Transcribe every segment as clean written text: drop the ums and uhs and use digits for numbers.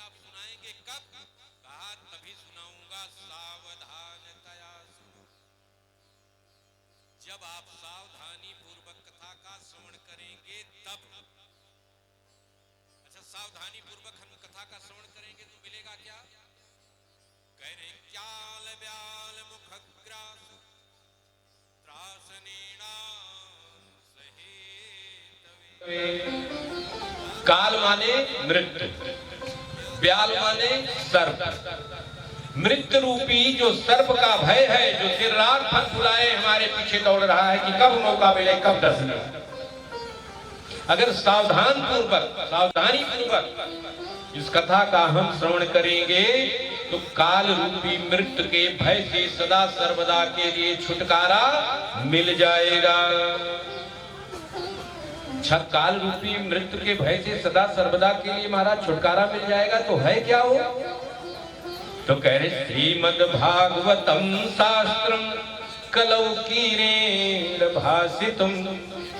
आप सुनाएंगे कब? कहा तभी सुनाऊंगा, सावधानतया सुनो। जब आप सावधानी पूर्वक कथा का श्रवण करेंगे तब। अच्छा, सावधानी पूर्वक हम कथा का श्रवण करेंगे तो मिलेगा क्या? कह रहे क्याल ब्याल मुखग्रास त्रासनेना सहेतवे। काल माने मृत्यु, ब्याल माने सर्प। मृत्यु रूपी जो सर्प का भय है, जो दिन रात फन फुलाए हमारे पीछे दौड़ रहा है कि कब मौका मिले, कब दस मिले। अगर सावधानी पूर्वक इस कथा का हम श्रवण करेंगे तो काल रूपी मृत्यु के भय से सदा सर्वदा के लिए छुटकारा मिल जाएगा। काल रूपी मृत्यु के भय से सदा सर्वदा के लिए महाराज छुटकारा मिल जाएगा, तो है क्या हो? तो कह रहे श्रीमद् भागवतम शास्त्रम कलौकीरेण भासितम।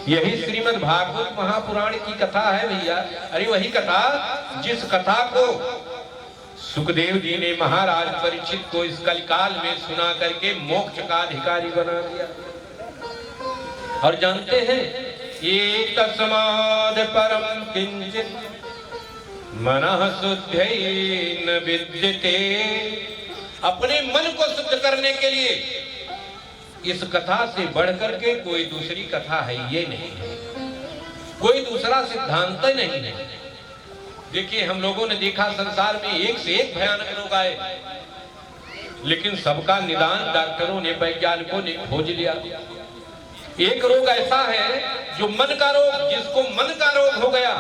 यही श्रीमद् भागवत महापुराण की कथा है भैया। अरे वही कथा जिस कथा को सुखदेव जी ने महाराज परीक्षित को इस कलिकाल में सुना करके मोक्ष का अधिकारी बना दिया। और जानते हैं ये तस्माद् परम किंचित मनः शुद्धैन विद्यते। अपने मन को शुद्ध करने के लिए इस कथा से बढ़कर के कोई दूसरी कथा है ये नहीं है, कोई दूसरा सिद्धांत नहीं है। देखिए हम लोगों ने देखा संसार में एक से एक भयानक रोग आए, लेकिन सबका निदान डॉक्टरों ने, वैज्ञानिकों ने खोज लिया। एक रोग ऐसा है जो मन का रोग, जिसको मन का रोग हो गया,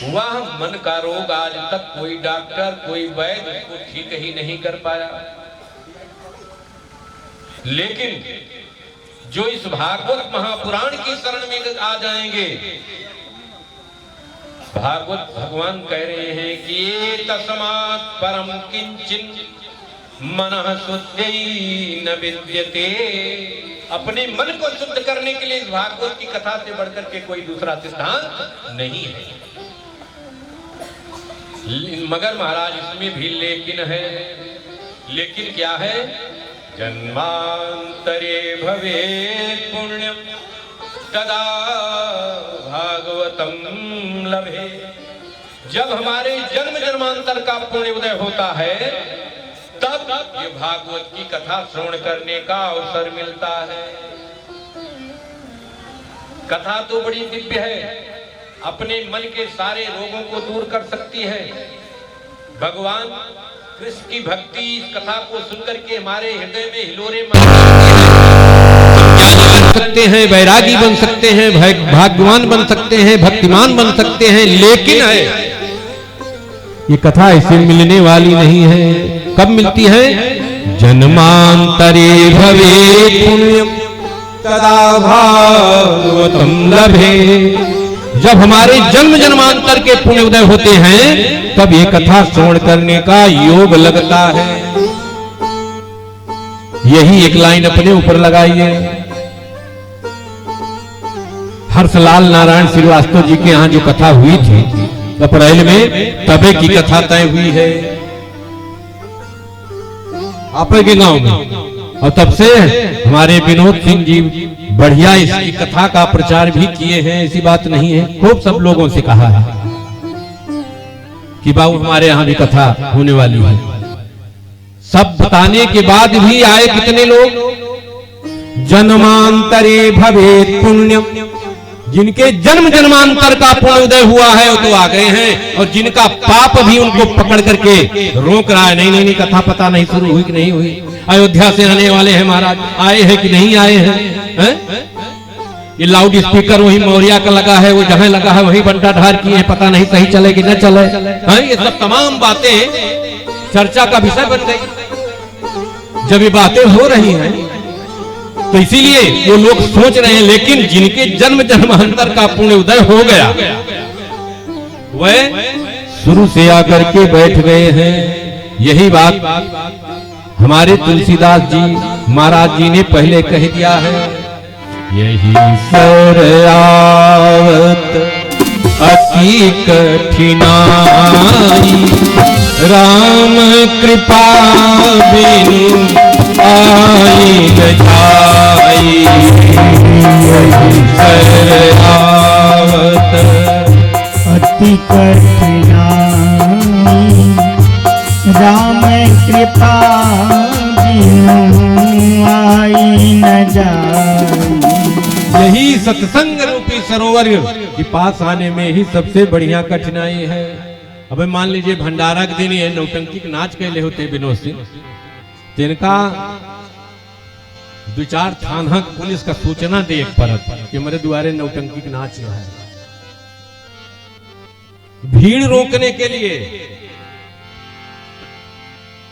वह मन का रोग आज तक कोई डॉक्टर, कोई वैद्य उसको ठीक ही नहीं कर पाया। लेकिन जो इस भागवत महापुराण की शरण में आ जाएंगे, भागवत भगवान कह रहे हैं कि तस्मात् परम किंचिन मनः शुद्धैन विद्यते। अपने मन को शुद्ध करने के लिए इस भागवत की कथा से बढ़कर के कोई दूसरा सिद्धांत नहीं है। मगर महाराज इसमें भी लेकिन है। लेकिन क्या है? जन्मांतरे भवेत् पुण्यम तदा भागवतम लभे। जब हमारे जन्म जन्मांतर का पुण्य उदय होता है तब ये भागवत की कथा श्रवण करने का अवसर मिलता है। कथा तो बड़ी दिव्य है, अपने मन के सारे रोगों को दूर कर सकती है। भगवान कृष्ण की भक्ति इस कथा को सुनकर के हमारे हृदय में हिलोरे बन सकते हैं, वैरागी बन सकते हैं, भाग्यवान बन सकते हैं, भक्तिमान बन सकते हैं। लेकिन है ये कथा ऐसे मिलने वाली नहीं है। कब मिलती है? जन्मांतरे भवेत् पुण्यम तदा भागवतम लभे। जब हमारे जन्म जन्मांतर के पुण्य उदय होते हैं तब ये कथा श्रवण करने का योग लगता है। यही एक लाइन अपने ऊपर लगाइए। हर्षलाल नारायण श्रीवास्तव जी के यहाँ जो कथा हुई थी अप्रैल में, तबे की कथा तय हुई है आप के गांव में। और तब से हमारे विनोद सिंह जी बढ़िया इसकी कथा का प्रचार भी किए हैं। ऐसी बात नहीं है, खूब सब लोगों से कहा है कि बाबू हमारे यहाँ भी कथा होने वाली है। सब बताने के बाद भी आए कितने लोग? जन्मांतरे भवेत् पुण्यम। जिनके जन्म जन्मांतर का पुण्य उदय हुआ है वो तो आ गए हैं, और जिनका पाप भी उनको पकड़ करके रोक रहा है। नहीं, कथा पता नहीं शुरू हुई कि नहीं हुई। अयोध्या से आने वाले हैं महाराज, आए हैं कि नहीं आए हैं? ये लाउड स्पीकर वही मौर्या का लगा है, वो जहां लगा है वही बंटाधार किए हैं, पता नहीं सही चले कि न चले। ये सब तमाम बातें चर्चा का विषय बन गई। जब ये बातें हो रही हैं तो इसीलिए वो लोग सोच रहे हैं। लेकिन जिनके जन्म जन्मांतर का पुण्य उदय हो गया वह शुरू से आकर के बैठ गए हैं। यही बात हमारे तुलसीदास जी महाराज जी ने पहले कह दिया है। यही सौर आवत अति कठिनाई, राम कृपा बिनु आई न जाई, शरणावत अति कठिनाई, राम कृपा बिनु आई न जाई। यही सत्संग रूपी सरोवर के पास आने में ही सबसे बढ़िया कठिनाई है। अब मान लीजिए भंडारा के दिन ये नौटंकी के नाच कहले होते विनोद सिंह, जिनका दो चार थाना पुलिस का सूचना दे एक परत कि मेरे द्वारे नौटंकी के नाच है। भीड़ रोकने के लिए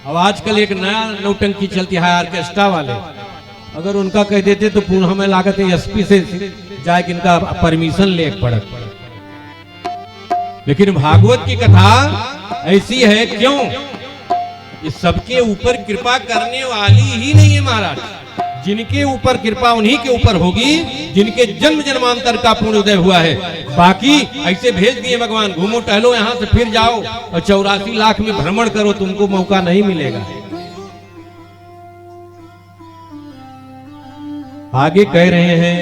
अब आजकल एक नया नौटंकी चलती है ऑर्केस्ट्रा वाले, अगर उनका कह देते तो पूर्ण हमें लागत है एसपी से जाए कि इनका परमिशन ले पड़त। लेकिन भागवत की कथा ऐसी है, क्यों? ये सबके ऊपर कृपा करने वाली ही नहीं है महाराज। जिनके ऊपर कृपा उन्हीं के ऊपर होगी जिनके जन्म जन्मांतर का पुण्य उदय हुआ है। बाकी ऐसे भेज दिए भगवान, घूमो टहलो यहां से फिर जाओ और 84 लाख में भ्रमण करो, तुमको मौका नहीं मिलेगा। आगे कह रहे हैं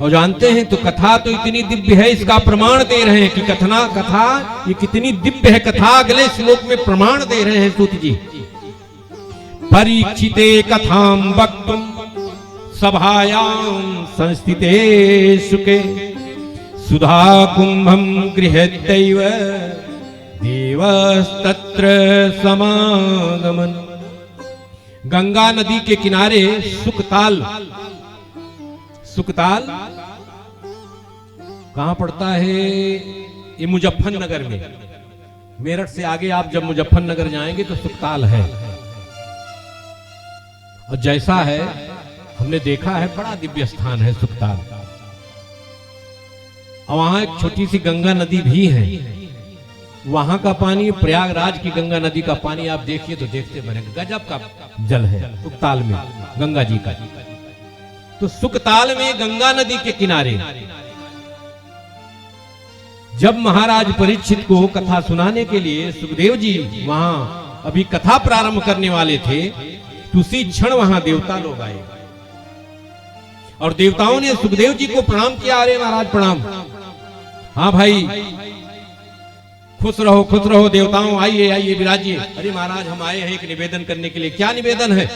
और जानते हैं तो कथा तो इतनी दिव्य है, इसका प्रमाण दे रहे हैं कि कथा ये कितनी दिव्य है। कथा अगले श्लोक में प्रमाण दे रहे हैं सूत जी। परीक्षिते कथां वक्तुं सभायां संस्थिते सुखे, सुधा कुंभं गृहत्यैव देवस्तत्र समागमन। गंगा नदी के किनारे सुकताल कहां पड़ता है? ये मुजफ्फरनगर में, मेरठ से आगे आप जब मुजफ्फरनगर जाएंगे तो सुकताल है। और जैसा है हमने देखा है, बड़ा दिव्य स्थान है सुकताल। और वहां एक छोटी सी गंगा नदी भी है। वहां का पानी, प्रयागराज की गंगा नदी का पानी आप देखिए तो देखते बनेगा, गजब का जल है सुकताल में गंगा जी का। तो सुकताल में गंगा नदी के किनारे जब महाराज परीक्षित को कथा सुनाने के लिए सुखदेव जी वहां अभी कथा प्रारंभ करने वाले थे, तो उसी क्षण वहां देवता लोग आए और देवताओं ने सुखदेव जी को प्रणाम किया। अरे महाराज प्रणाम। हाँ भाई, खुश रहो देवताओं, आइए आइए विराजिए। अरे महाराज हम आए हैं एक निवेदन करने के लिए। क्या निवेदन है?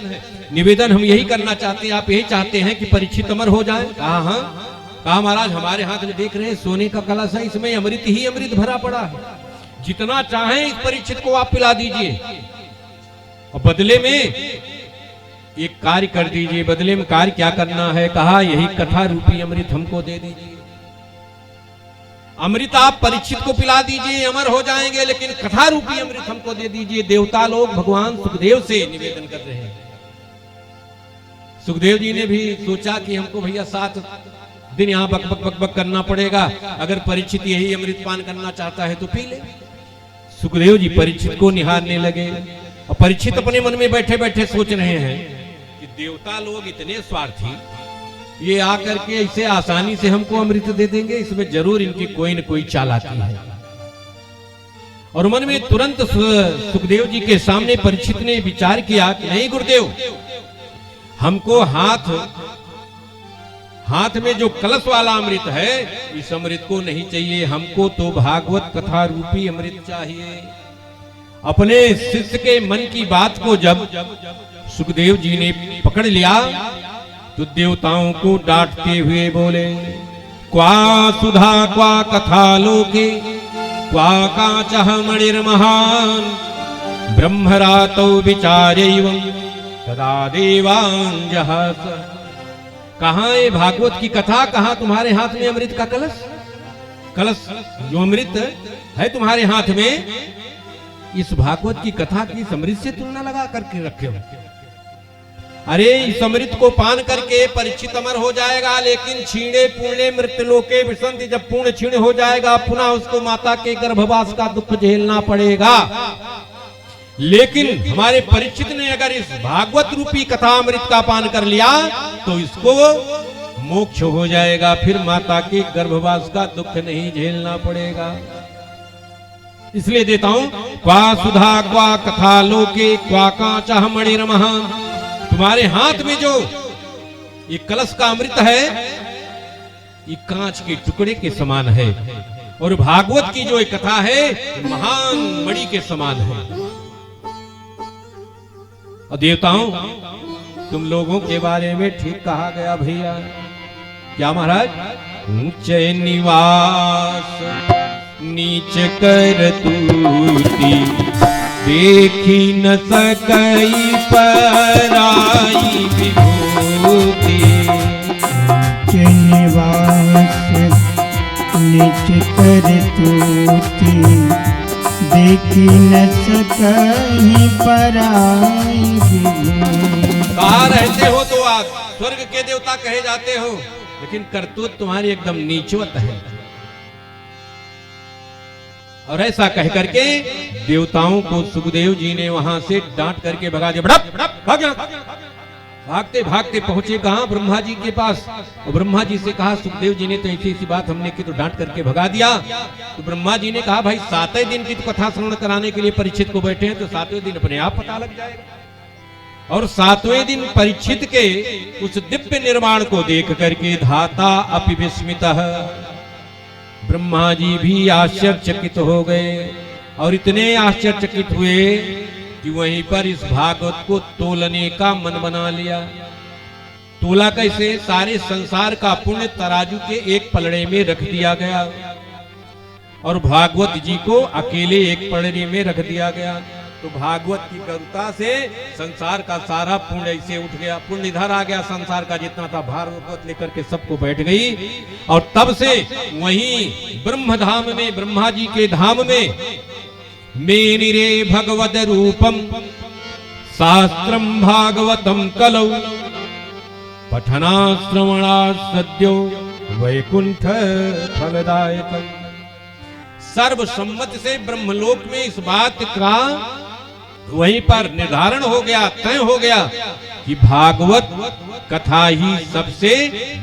निवेदन हम यही करना चाहते हैं, आप यही चाहते हैं कि परीक्षित अमर हो जाए। कहा हाँ। कहा महाराज हमारे हाथ में देख रहे हैं सोने का कलश है, इसमें अमृत ही अमृत भरा पड़ा है, जितना चाहें इस परीक्षित को आप पिला दीजिए और बदले में एक कार्य कर दीजिए। बदले में कार्य क्या करना है? कहा यही कथा रूपी अमृत हमको दे दीजिए। अमृत आप परीक्षित को पिला दीजिए, अमर हो जाएंगे, लेकिन कथा रूपी अमृत हमको दे दीजिए। देवता लोग भगवान सुखदेव से निवेदन कर रहे हैं। सुखदेव जी ने भी सोचा कि हमको भैया 7 दिन यहाँ बक बक बक बक करना पड़ेगा, अगर परीक्षित यही अमृत पान करना चाहता है तो पी ले। सुखदेव जी परीक्षित को निहारने लगे और परीक्षित अपने मन में बैठे बैठे सोच रहे हैं कि देवता लोग इतने स्वार्थी, ये आकर के ऐसे आसानी से हमको अमृत दे देंगे, इसमें जरूर इनकी कोई न कोई चालाकी है। और मन में तुरंत सुखदेव जी के सामने परीक्षित ने विचार किया कि नहीं गुरुदेव, हमको हाथ में जो कलश वाला अमृत है इस अमृत को नहीं चाहिए, हमको तो भागवत कथा रूपी अमृत चाहिए। अपने शिष्य के मन की बात को जब सुखदेव जी ने पकड़ लिया तो देवताओं को डांटते हुए बोले, क्वा सुधा क्वा कथा लोके क्वा काचः मणिर्महान ब्रह्मरातौ विचारैवं तदा देवांजहस। कहाँ ये भागवत की कथा, कहाँ तुम्हारे हाथ में अमृत का कलश जो अमृत है तुम्हारे हाथ में, इस भागवत की कथा की अमृत से तुलना लगा करके रखे हो। अरे इस अमृत को पान करके परीक्षित अमर हो जाएगा, लेकिन छीणे पुण्य मृत्युलोके विसंति, जब पुण्य क्षीण हो जाएगा पुनः उसको माता के गर्भवास का दुख झेलना पड़ेगा। लेकिन हमारे परीक्षित ने अगर इस भागवत रूपी कथा अमृत का पान कर लिया तो इसको मोक्ष हो जाएगा, फिर माता के गर्भवास का दुख नहीं झेलना पड़ेगा। इसलिए देता हूं, क्वा सुधा क्वा कथा लोके क्वा कांचा मणिरमः। तुम्हारे हाथ में जो ये कलश का अमृत है, ये कांच के टुकड़े के समान है, और भागवत की जो एक कथा है महान मणि के समान है। और देवताओं, तुम लोगों के बारे में ठीक कहा गया भैया। क्या महाराज? ऊंचे निवास नीच कर तूती, देखी न सकई पराई विभूति। निवास नीच कर तूती, देखी न सकहीं पराई विभूति। कहा रहते हो तो आप स्वर्ग के देवता कहे जाते हो, लेकिन करतूत तुम्हारी एकदम नीचवत है। और ऐसा कह करके देवताओं को सुखदेव जी ने वहां से डांट करके भगा दिया। भाग यहाँ। भागते भागते पहुंचे कहां? ब्रह्मा जी के पास। और ब्रह्मा जी से कहा, सुखदेव जी ने तो ऐसी ऐसी बात हमने की, तो डांट करके भगा दिया। तो ब्रह्मा जी ने कहा, भाई 7वें दिन की तो कथा श्रवण कराने के लिए परीक्षित को बैठे हैं, तो 7वें दिन अपने आप पता लग जाएगा। और 7वें दिन परीक्षित के उस दिव्य निर्माण को देख करके धाता अपि विस्मितः, ब्रह्मा जी भी आश्चर्यचकित हो गए। और इतने आश्चर्यचकित हुए कि वहीं पर इस भागवत को तोलने का मन बना लिया। तोला कैसे? सारे संसार का पुण्य तराजू के एक पलड़े में रख दिया गया, और भागवत जी को अकेले एक पलड़े में रख दिया गया। तो भागवत की करुणा से संसार का सारा पुण्य ऐसे उठ गया। पुण्य इधर आ गया, संसार का जितना था भागवत लेकर के सबको बैठ गई। और तब से वहीं ब्रह्मधाम में, ब्रह्मा जी के धाम में, मेनिरे भगवद रूपम शास्त्रम भागवतम कलौ, पठना श्रवणा सद्यो वैकुंठ फलदायकम। सर्वसम्मत से ब्रह्मलोक में इस बात का वहीं पर निर्धारण हो गया, तय हो गया कि भागवत कथा ही सबसे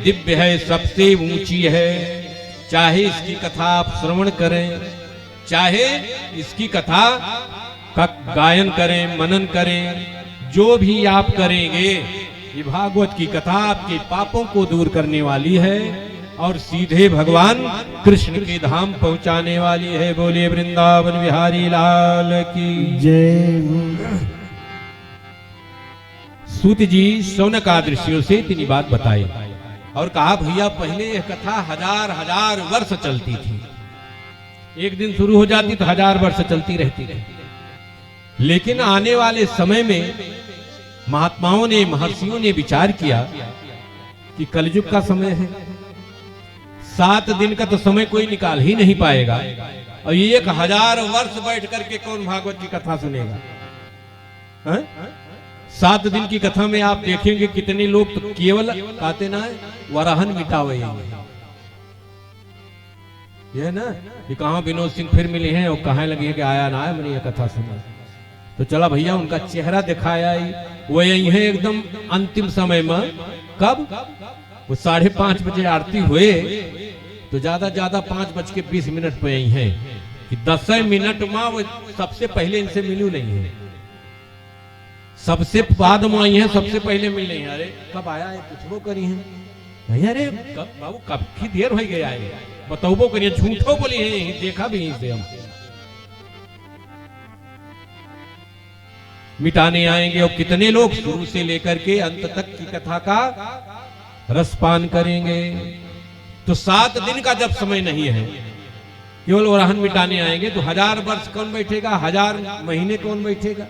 दिव्य है, सबसे ऊंची है। चाहे इसकी कथा आप श्रवण करें, चाहे इसकी कथा का गायन करें, मनन करें, जो भी आप करेंगे, ये भागवत की कथा आपके पापों को दूर करने वाली है और सीधे भगवान कृष्ण के धाम पहुंचाने वाली है। बोलिए वृंदावन बिहारी लाल की जय। सूत जी शौनकादि ऋषियों से इतनी बात बताई और कहा, भैया पहले यह कथा 1000 वर्ष चलती थी। एक दिन शुरू हो जाती तो 1000 वर्ष चलती रहती थी। लेकिन आने वाले समय में महात्माओं ने, महर्षियों ने विचार किया कि कलयुग का समय है, 7 दिन का तो समय कोई निकाल ही नहीं पाएगा, और ये 1000 वर्ष बैठ करके कौन भागवत की कथा सुनेगा? 7 दिन की कथा में आप देखेंगे कितने लोग तो केवल कहते ना वराहन मिटावे, ये ना कि कहाँ विनोद सिंह फिर मिले हैं और कहाँ लगे कि आया ना है, मैंने ये कथा सुना। तो चला भैया, उनका चेहरा दिखाया ही वो यही है एकदम अंतिम समय में। कब? वो 5:30 बजे आरती हुए तो ज्यादा 5:20 पे यही है कि 10 मिनट में वो सबसे पहले इनसे मिलू नहीं है, सबसे बाद में आई है, सबसे पहले मिले हैं। अरे कब आया है, पूछबो करी है नहीं? अरे बाबू कब की देर हो गया है, बताओ करिए, झूठो बोली है, देखा भी इसे हम। मिटाने आएंगे और कितने लोग शुरू से लेकर के अंत तक की कथा का रसपान करेंगे। तो 7 दिन का जब समय नहीं है, केवल वराहन मिटाने आएंगे, तो 1000 वर्ष कौन बैठेगा, 1000 महीने कौन बैठेगा,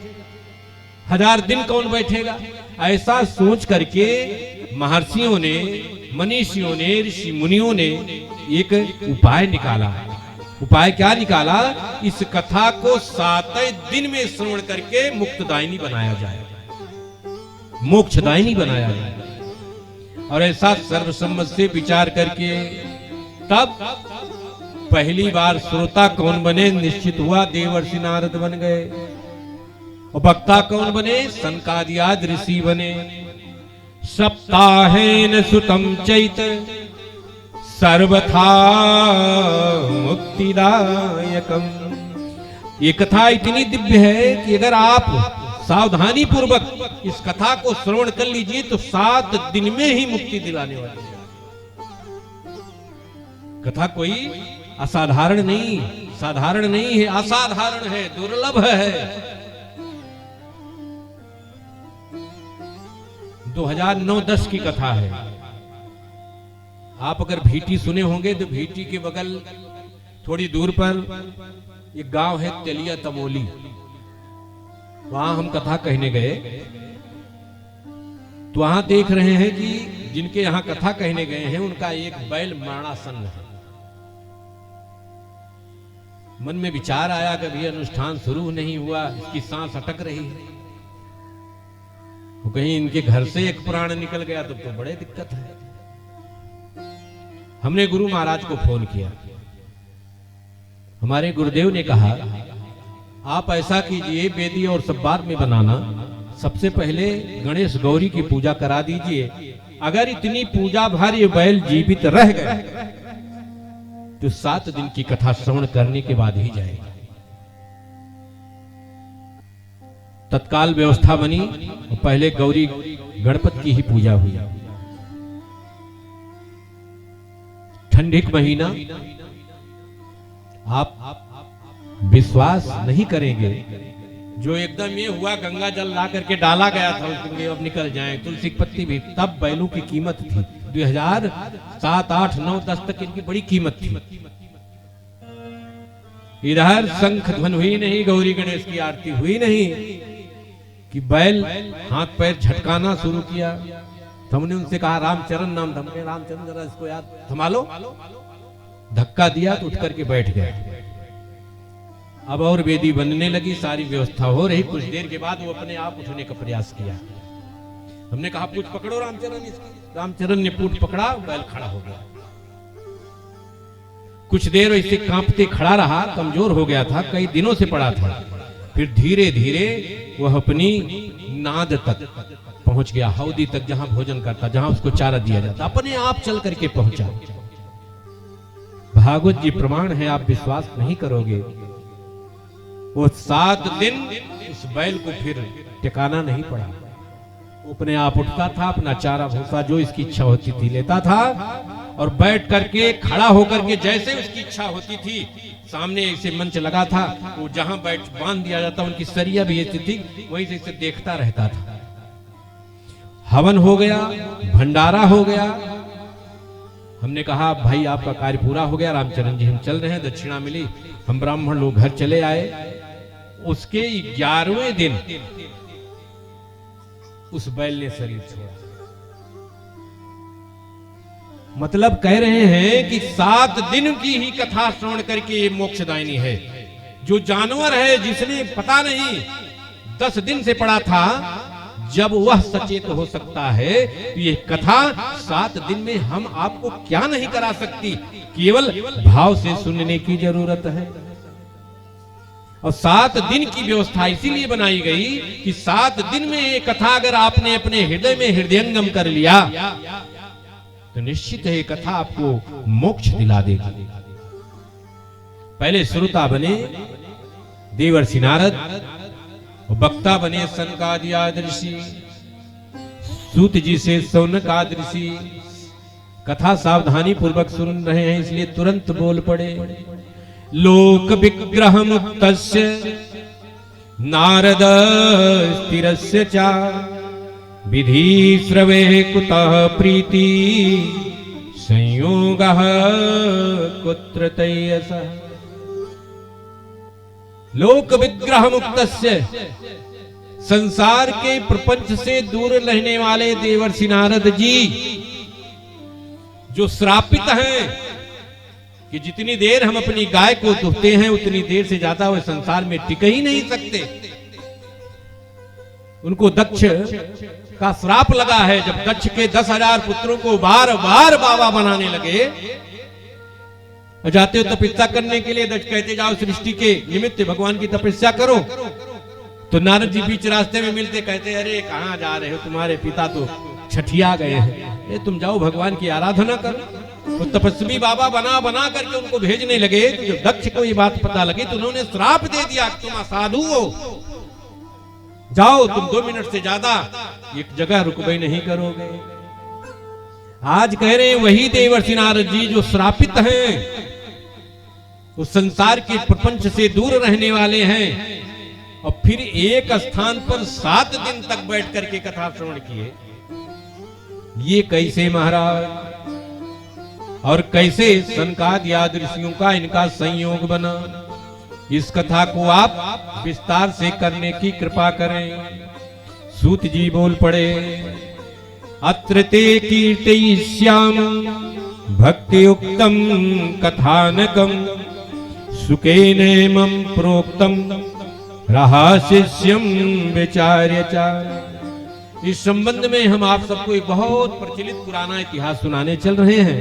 1000 दिन कौन बैठेगा? ऐसा सोच करके महर्षियों ने, मनीषियों ने, ऋषि मुनियों ने एक उपाय निकाला। उपाय क्या निकाला? इस कथा को 7 दिन में श्रवण करके मुक्तदायिनी बनाया जाए, मोक्षदायिनी बनाया जाए। और ऐसा सर्वसम्मत से विचार करके तब पहली बार श्रोता कौन बने निश्चित हुआ, देवर्षि नारद बन गए। और वक्ता कौन बने? सनकादियाद ऋषि बने। सप्ताहेन सुतम चैत सर्वथा मुक्तिदायकम। ये कथा इतनी दिव्य है कि अगर आप सावधानी पूर्वक इस कथा को श्रवण कर लीजिए तो 7 दिन में ही मुक्ति दिलाने वाली है। कथा कोई असाधारण नहीं, साधारण नहीं है, असाधारण है, दुर्लभ है। 2009-10 की कथा है। आप अगर भीटी सुने होंगे तो भीटी के बगल थोड़ी दूर पर एक गांव है तेलिया तमोली, वहां हम कथा कहने गए तो वहां देख रहे हैं कि जिनके यहां कथा कहने गए हैं उनका एक बैल मरणासन्न है। मन में विचार आया कि अभी अनुष्ठान शुरू नहीं हुआ, इसकी सांस अटक रही है, तो कहीं इनके घर से एक प्राण निकल गया तो बड़े दिक्कत है। हमने गुरु महाराज को फोन किया। हमारे गुरुदेव ने कहा आप ऐसा कीजिए, वेदी और सब बाद में बनाना, सबसे पहले गणेश गौरी की पूजा करा दीजिए। अगर इतनी पूजा भर ये बैल जीवित रह गए तो 7 दिन की कथा श्रवण करने के बाद ही जाएगा। तत्काल व्यवस्था बनी और पहले गौरी गणपति की ही पूजा हुई। ठंडी का महीना, आप विश्वास नहीं करेंगे, जो एकदम ये हुआ गंगा जल ला करके डाला गया था उसमें अब निकल जाए, तुलसी की पत्ती भी, तब बैलों की कीमत थी 2007, 8, 9, 10 तक इनकी बड़ी कीमत थी। इधर शंख ध्वन हुई नहीं, गौरी गणेश की आरती हुई नहीं कि बैल हाथ पैर झटकाना शुरू किया। तो हमने उनसे कहा रामचरण नाम था, हमने रामचरण जरा इसको याद थमा लो। धक्का दिया तो उठ करके बैठ गए। अब और वेदी बनने लगी, सारी व्यवस्था हो रही। कुछ देर के बाद वो अपने आप उठने का प्रयास किया। हमने कहा पूछ पकड़ो रामचरण इसकी। रामचरण ने पूछ पकड़ा, बैल खड़ा हो गया। कुछ देर ऐसे कांपते खड़ा रहा, कमजोर हो गया था, कई दिनों से पड़ा था। फिर धीरे धीरे वह अपनी नाद तक पहुंच गया, हौदी तक जहां भोजन करता, जहां उसको चारा दिया जाता, अपने आप चल करके पहुंचा। भागवत जी प्रमाण है, आप विश्वास नहीं करोगे। वो 7 दिन उस बैल को फिर टिकाना नहीं पड़ा, अपने आप उठता था, अपना चारा भूसा जो इसकी इच्छा होती थी लेता था और बैठ करके खड़ा होकर के जैसे उसकी इच्छा होती थी, सामने ऐसे मंच लगा था, वो जहां बैठ बांध दिया जाता, उनकी सरिया भी ऐसी थी, वहीं से देखता रहता था। हवन हो गया, भंडारा हो गया। हमने कहा भाई आपका कार्य पूरा हो गया, रामचरण जी हम चल रहे हैं, दक्षिणा मिली, हम ब्राह्मण लोग घर चले आए। उसके 11वें दिन उस बैल ने शरीर छोड़ा। मतलब कह रहे हैं कि 7 दिन की ही कथा श्रवण करके ये मोक्षदायिनी है। जो जानवर है जिसने पता नहीं 10 दिन से पड़ा था, जब वह सचेत हो सकता है तो ये कथा 7 दिन में हम आपको क्या नहीं करा सकती, केवल भाव से सुनने की जरूरत है। और 7 दिन की व्यवस्था इसीलिए बनाई गई कि 7 दिन में ये कथा अगर आपने अपने हृदय में हृदयंगम कर लिया तो निश्चित है ये कथा आपको मोक्ष दिला देगी। पहले श्रोता बने देवर्षि नारद, वक्ता बने सनकादि आदि ऋषि, सूत जी से सौनक आदि ऋषि। कथा सावधानी पूर्वक सुन रहे हैं इसलिए तुरंत बोल पड़े। लोक विग्रह मुक्तस्य नारद स्थिरस्य च विधि श्रवे कुतः प्रीति संयोगः कुत्र तयसः। लोक विग्रह मुक्तस्य, संसार के प्रपंच से दूर रहने वाले देवर्षि नारद जी जो श्रापित हैं कि जितनी देर हम अपनी गाय को दुहते हैं उतनी देर से ज्यादा वह संसार में टिक ही नहीं सकते। उनको दक्ष का श्राप लगा है। जब दक्ष के 10,000 पुत्रों को बार बार बाबा बनाने लगे, जाते हो तपस्या करने के लिए, दक्ष कहते जाओ सृष्टि के निमित्त भगवान की तपस्या करो, तो नारद जी बीच रास्ते में मिलते, कहते अरे कहां जा रहे हो, तुम्हारे पिता तो छठिया गए हैं, ये तुम जाओ भगवान की आराधना करो। तो तपस्वी बाबा बना बना करके उनको भेजने लगे। तो जब दक्ष को ये बात पता लगी तो उन्होंने श्राप दे दिया कि तुम असाधु हो, जाओ तुम 2 मिनट से ज्यादा एक जगह रुकबे नहीं करोगे। आज कह रहे हैं वही देवर्षि नारद जी जो श्रापित हैं, उस संसार के प्रपंच से दूर रहने वाले हैं, और फिर एक स्थान पर 7 दिन तक बैठ करके कथा श्रवण किए। ये कैसे महाराज, और कैसे सनकादि आदि ऋषियों का इनका संयोग बना, इस कथा को आप विस्तार से करने की कृपा करें। सूत जी बोल पड़े, अत्र ते कीर्तयिष्याम भक्तियुक्तम कथानकम सुकेनेमं प्रोक्तम रहस्यम विचार्य च। इस संबंध में हम आप सबको एक बहुत प्रचलित पुराना इतिहास सुनाने चल रहे हैं,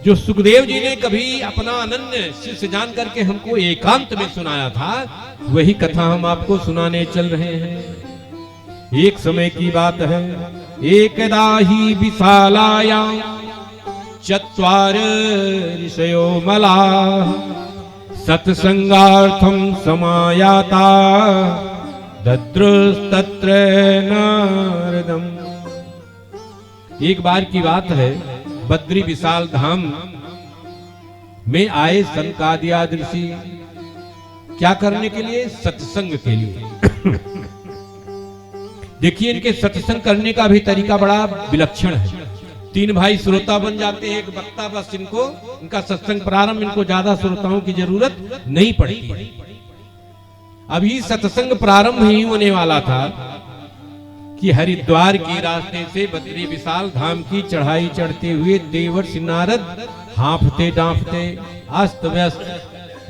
जो सुखदेव जी ने कभी अपना अनन्य शिष्य जान करके हमको एकांत में सुनाया था। वही कथा हम आपको सुनाने चल रहे हैं। एक समय की बात है, एकदा ही विशालायां चत्वार ऋषयो मलाः सत्संगार्थं समायाता दद्रुस्तत्र नारदम्। एक बार की बात है, बद्री विशाल धाम में आए सनकादि आदि ऋषि, क्या करने के लिए? सत्संग के लिए। देखिए इनके सत्संग करने का भी तरीका बड़ा विलक्षण है। 3 भाई श्रोता बन जाते हैं, एक वक्ता, बस इनको इनका सत्संग प्रारंभ, इनको ज्यादा श्रोताओं की जरूरत नहीं पड़ती। अभी सत्संग प्रारंभ ही होने वाला था कि हरिद्वार के रास्ते से बद्री विशाल धाम की चढ़ाई चढ़ते हुए देवर्षि नारद हांफते डांफते अस्त व्यस्त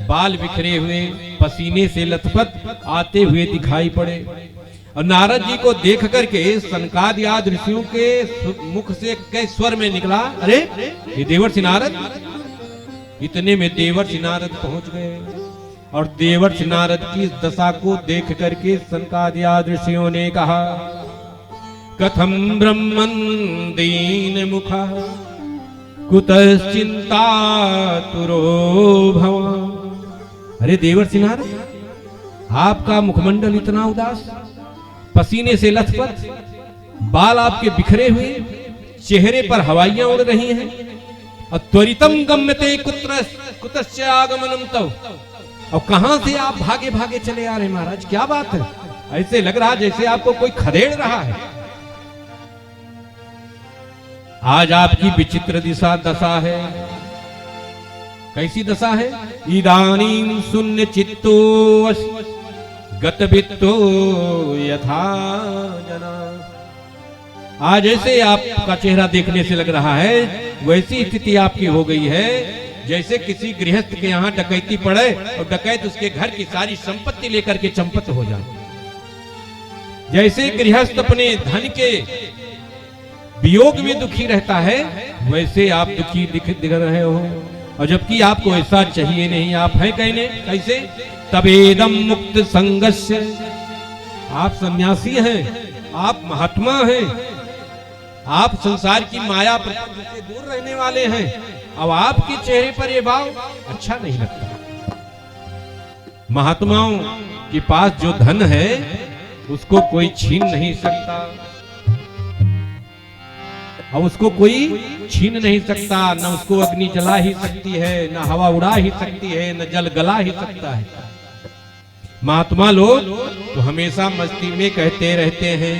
बाल बिखरे हुए पसीने से लथपथ आते हुए दिखाई पड़े। और नारद जी को देख करके सनकादि आदि ऋषियों के मुख से कई स्वर में निकला, अरे ये देवर्षि नारद। इतने में देवर्षि नारद पहुंच गए, और देवर्षि नारद की इस दशा को देख करके सनकादि आदि ऋषियों ने कहा, कथम ब्रह्मन् दीन मुखा कुतश्चिंता तुरो भव। अरे देवर्षि नारद, आपका मुखमंडल इतना उदास, पसीने से लथपथ, बाल आपके बिखरे हुए, चेहरे पर हवाइयां उड़ रही हैं, और त्वरितम गम्यते कुतश्च आगमनम तव। और कहां से आप भागे भागे चले आ रहे महाराज, क्या बात है? ऐसे लग रहा जैसे आपको कोई खदेड़ रहा है। आज आपकी विचित्र दशा है। कैसी दशा है? इदानीं शून्य चित्तो गतवित्तो यथा जना। आज ऐसे आपका चेहरा देखने से लग रहा है, वैसी स्थिति आपकी हो गई है जैसे किसी गृहस्थ के यहाँ डकैती पड़े और डकैत उसके घर की सारी संपत्ति लेकर के चंपत हो जाए। जैसे गृहस्थ अपने धन के वियोग में दुखी रहता है, वैसे आप दुखी दिख रहे हो, और जबकि आपको ऐसा चाहिए नहीं। आप हैं कहने कैसे? तबेदम मुक्त संगस्य। आप सन्यासी हैं, आप महात्मा हैं, आप संसार की माया प्रपंच से दूर रहने वाले हैं। अब आपके चेहरे पर यह भाव अच्छा नहीं लगता। महात्माओं के पास जो धन है उसको कोई छीन नहीं सकता, और उसको कोई छीन नहीं सकता। न उसको अग्नि जला ही सकती है, न हवा उड़ा ही सकती है, न जल गला ही सकता है। महात्मा लोग तो हमेशा मस्ती में कहते रहते हैं,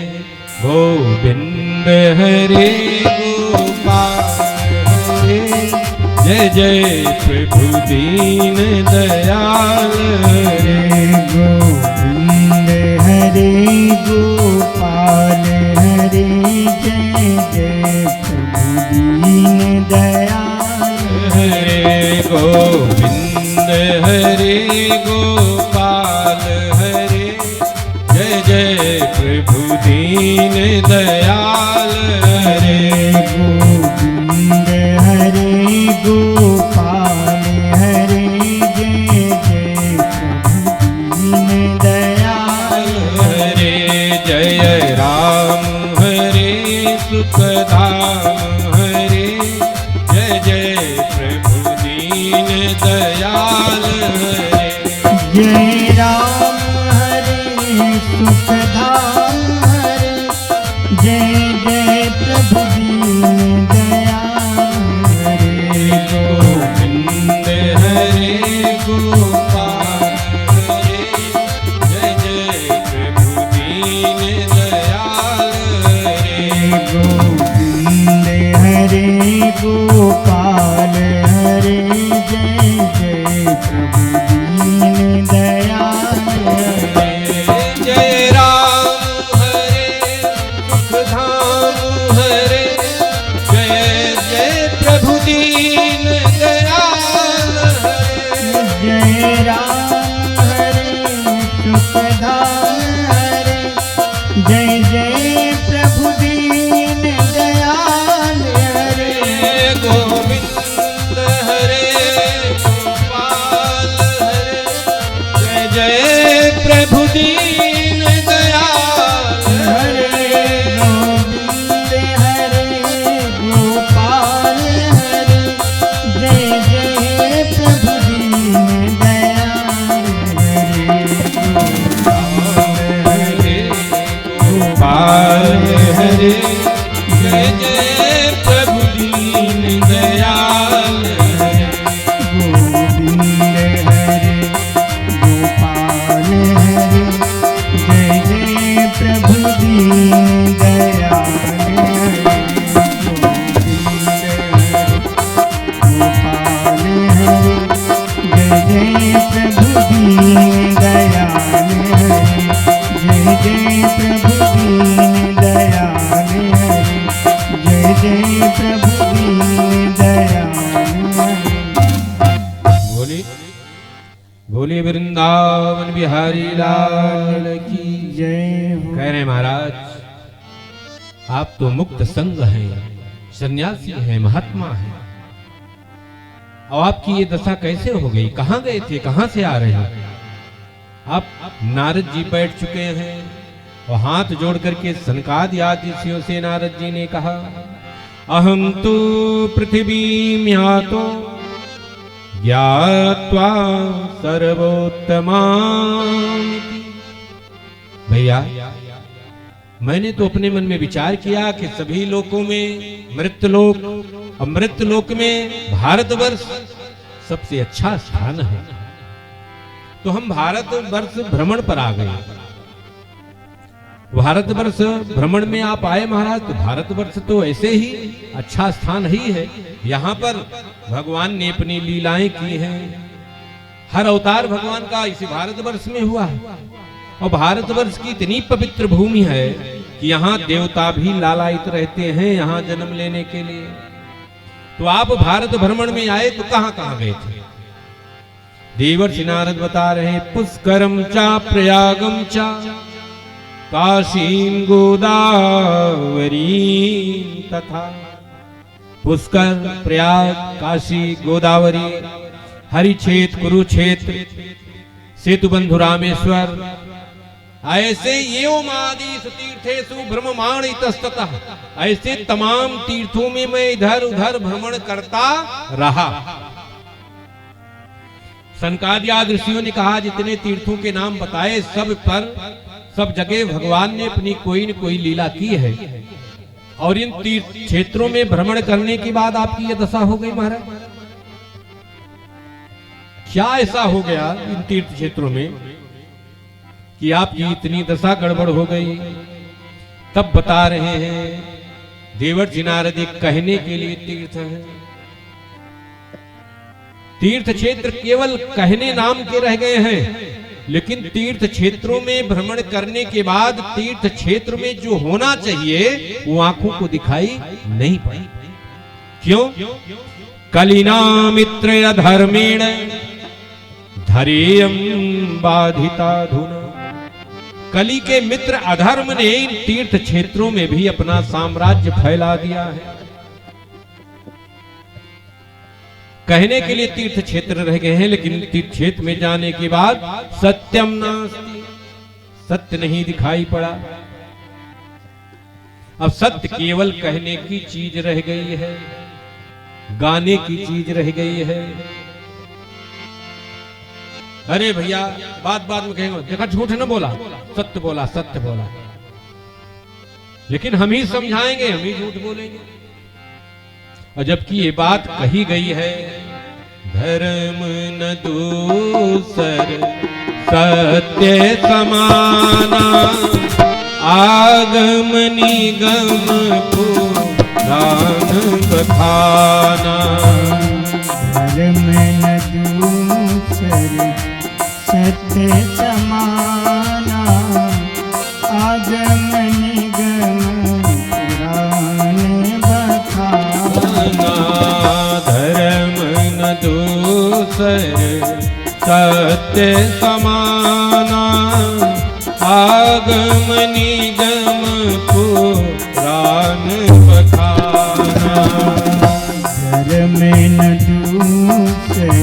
गोविंद हरे गोपाल हरे, जय जय प्रभु दीन दयाल हरे गोविंद हरे गोपाल हरे, जय जय प्रभु दीन दयाल। हरे गोविंद हरे गोपाल हरे, जय जय प्रभु दीन दयाल। हरे गोविंद हरे गोपाल हरे, जय जय प्रभु दीन दयाल। हरे जय राम हरे दीन दयाल हरे गोविंद हरे गोपाल हरे जय जय प्रभु दीन दयाल हरे गोपाल हरे जय जय प्रभु दीन दयाल हरे गोविंद हरे गोपाल हरे जय जय प्रभु दीन दयाल हरे गोपाल हरे जय जय प्रभु दीन दयाल हरे जय जय प्रभु दीन दयाल हरे जय जय प्रभु दीन दयाल हरे बोली बोली वृंदावन बिहारी लाल की जय हो। कह रहे महाराज आप तो मुक्त संग हैं, सन्यासी हैं, महात्मा हैं, और आपकी ये दशा कैसे हो गई? कहाँ गए थे, कहाँ से आ रहे हैं? आप नारद जी बैठ चुके हैं और हाथ जोड़ करके सनकादि आदि ऋषियों से नारद जी ने कहा, अहम तो पृथ्वी म्यातो ज्ञात्वा सर्वोत्तमा। भैया मैंने तो अपने मन में विचार किया कि सभी लोकों में मृत्यलोक, और मृत्यलोक में भारतवर्ष सबसे अच्छा स्थान है, तो हम भारतवर्ष भ्रमण पर आ गए। भारतवर्ष भ्रमण में आप आए महाराज, तो भारतवर्ष तो ऐसे ही अच्छा स्थान ही है। यहाँ पर भगवान ने अपनी लीलाएं की हैं, हर अवतार भगवान का इसी भारतवर्ष में हुआ है, और भारतवर्ष की इतनी पवित्र भूमि है कि यहाँ देवता भी लालायित रहते हैं यहाँ जन्म लेने के लिए। तो आप भारत भ्रमण में आए तो कहाँ कहाँ गए थे? देवर्षि नारद बता रहे हैं, पुष्करम चा प्रयागम चा काशीं गोदावरी तथा। पुष्कर, प्रयाग, काशी, गोदावरी, हरिक्षेत्र, कुरुक्षेत्र, सेतुबंधु रामेश्वर, ऐसे एवमादिषु तीर्थेषु भ्रममाणितस्ततः, ऐसे तमाम तीर्थों में मैं इधर उधर भ्रमण करता रहा। सनकादिक ऋषियों ने कहा जितने तीर्थों के नाम बताए सब जगह भगवान ने अपनी कोई न कोई लीला की है, और इन तीर्थ क्षेत्रों में भ्रमण करने के बाद आपकी यह दशा हो गई महाराज। क्या ऐसा हो गया इन तीर्थ क्षेत्रों में कि आपकी इतनी दशा गड़बड़ हो गई? तब बता रहे हैं देवर्षि नारद, एक कहने के लिए तीर्थ है। तीर्थ क्षेत्र केवल कहने नाम के रह गए हैं, लेकिन तीर्थ क्षेत्रों में भ्रमण करने के बाद तीर्थ क्षेत्र में जो होना चाहिए वो आंखों को दिखाई नहीं पड़ा। क्यों? कलिना मित्र अधर्मेण धरेयं बाधिता धुना। कली के मित्र अधर्म ने इन तीर्थ क्षेत्रों में भी अपना साम्राज्य फैला दिया है। कहने के लिए तीर्थ क्षेत्र रह गए हैं, लेकिन तीर्थ क्षेत्र में जाने के बाद सत्यम नास्ति, सत्य नहीं दिखाई पड़ा। अब सत्य केवल कहने की चीज रह गई है, गाने की चीज रह गई है। अरे भैया बात में कहेंगे, देखा झूठ न बोला, सत्य बोला, सत्य बोला, लेकिन हम ही समझाएंगे, हम ही झूठ बोलेंगे। और जबकि ये बात कही गई है, धर्म न दूसर सत्य समाना, आगम निगम पुराण बखाना। धर्म न दूसर सत्य समाना, आगम निगम पुराण बखाना। धर्म न दूसर सत्य समाना, आगम निगम पुराण बखाना। धर्म न दूसर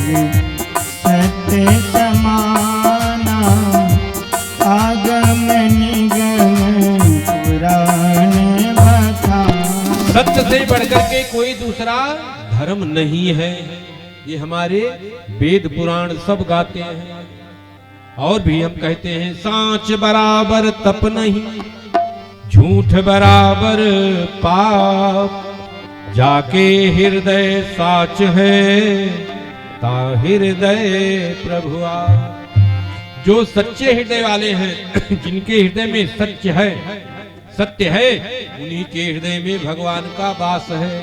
सत्य समाना, बढ़कर के कोई दूसरा धर्म नहीं है, ये हमारे वेद पुराण सब गाते हैं। और भी हम कहते हैं, सांच बराबर तप नहीं, झूठ बराबर पाप, जाके हृदय साच है, ता हृदय प्रभु आप। जो सच्चे हृदय वाले हैं, जिनके हृदय में सत्य है, उन्हीं के हृदय में भगवान का वास है।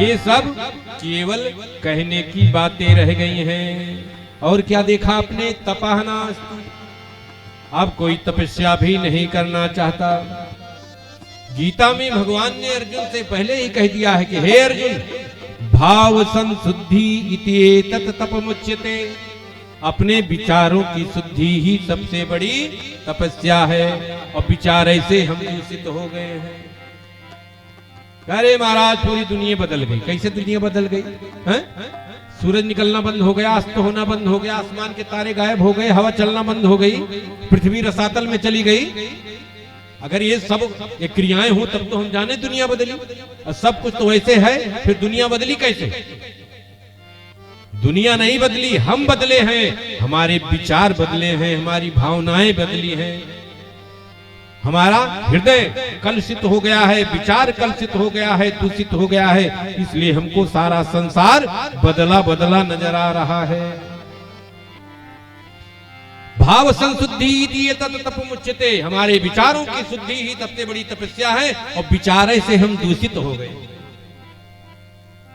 ये सब केवल कहने की बातें रह गई हैं। और क्या देखा आपने? तपहनास्ति, अब कोई तपस्या भी नहीं करना चाहता। गीता में भगवान ने अर्जुन से पहले ही कह दिया है कि हे अर्जुन, भाव संशुद्धि इति एतत् तपमुच्यते, अपने विचारों की शुद्धि ही सबसे बड़ी तपस्या है। और विचार ऐसे हम दूषित हो गए हैं। अरे महाराज, पूरी दुनिया बदल गई। कैसे दुनिया बदल गई है? सूरज निकलना बंद हो गया, अस्त होना बंद हो गया, आसमान के तारे गायब हो गए, हवा चलना बंद हो गई, पृथ्वी रसातल में चली गई। अगर ये सब एक क्रियाएं हो तब तो हम जाने दुनिया बदली। और सब कुछ तो वैसे है, फिर दुनिया बदली कैसे? दुनिया नहीं बदली, हम बदले हैं। हमारे विचार बदले हैं, हमारी भावनाएं बदली हैं, हमारा हृदय कलुषित हो गया है, विचार कलुषित हो गया है, दूषित हो गया है। इसलिए हमको सारा संसार बदला बदला नजर आ रहा है। भाव संशुद्धि तपमुच्यते, हमारे विचारों की शुद्धि ही सबसे बड़ी तपस्या है। और विचार से हम दूषित हो गए,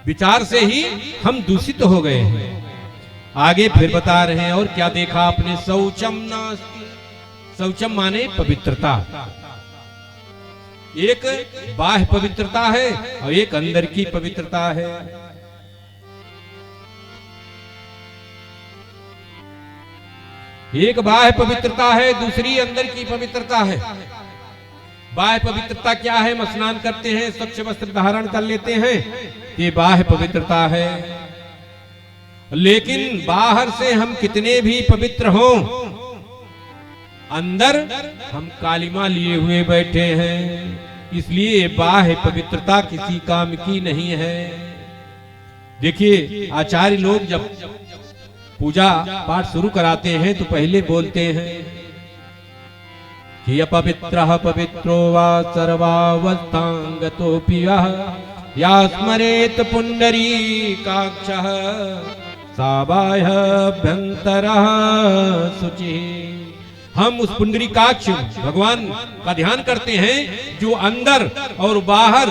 विचार से ही हम दूषित हो गए हैं। आगे फिर बता रहे हैं, और क्या देखा आपने? शौचम नास्ति, शौचम माने पवित्रता। एक बाह्य पवित्रता है और एक अंदर की पवित्रता है। एक बाह्य पवित्रता है, दूसरी अंदर की पवित्रता है। बाह्य पवित्रता क्या है? हम स्नान करते हैं, स्वच्छ वस्त्र धारण कर लेते हैं, ये बाह्य पवित्रता है। लेकिन बाहर से हम कितने भी पवित्र हों, अंदर हम कालिमा लिए हुए बैठे हैं। इसलिए बाह्य पवित्रता किसी काम की नहीं है। देखिए, आचार्य लोग जब पूजा पाठ शुरू कराते हैं तो पहले बोलते हैं कि अपवित्रः पवित्रो वा सर्वावस्थांगतोऽपि यः या स्मरेत पुंडरीकाक्षः सा बाह्याभ्यन्तरः शुचिः। हम उस पुंडरीकाक्ष भगवान का ध्यान करते हैं जो अंदर और बाहर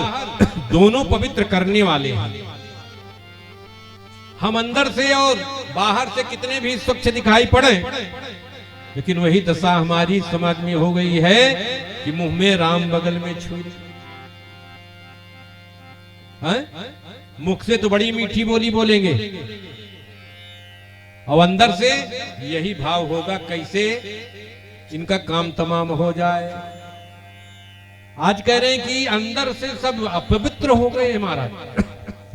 दोनों पवित्र करने वाले हैं। हम अंदर से और बाहर से कितने भी स्वच्छ दिखाई पड़े, लेकिन वही दशा हमारी समाज में हो गई है कि मुंह में राम बगल में छुरी। मुख से तो बड़ी मीठी बोली बोलेंगे और अंदर से यही भाव होगा कैसे इनका काम तमाम हो जाए। आज कह रहे हैं कि अंदर से सब अपवित्र हो गए महाराज।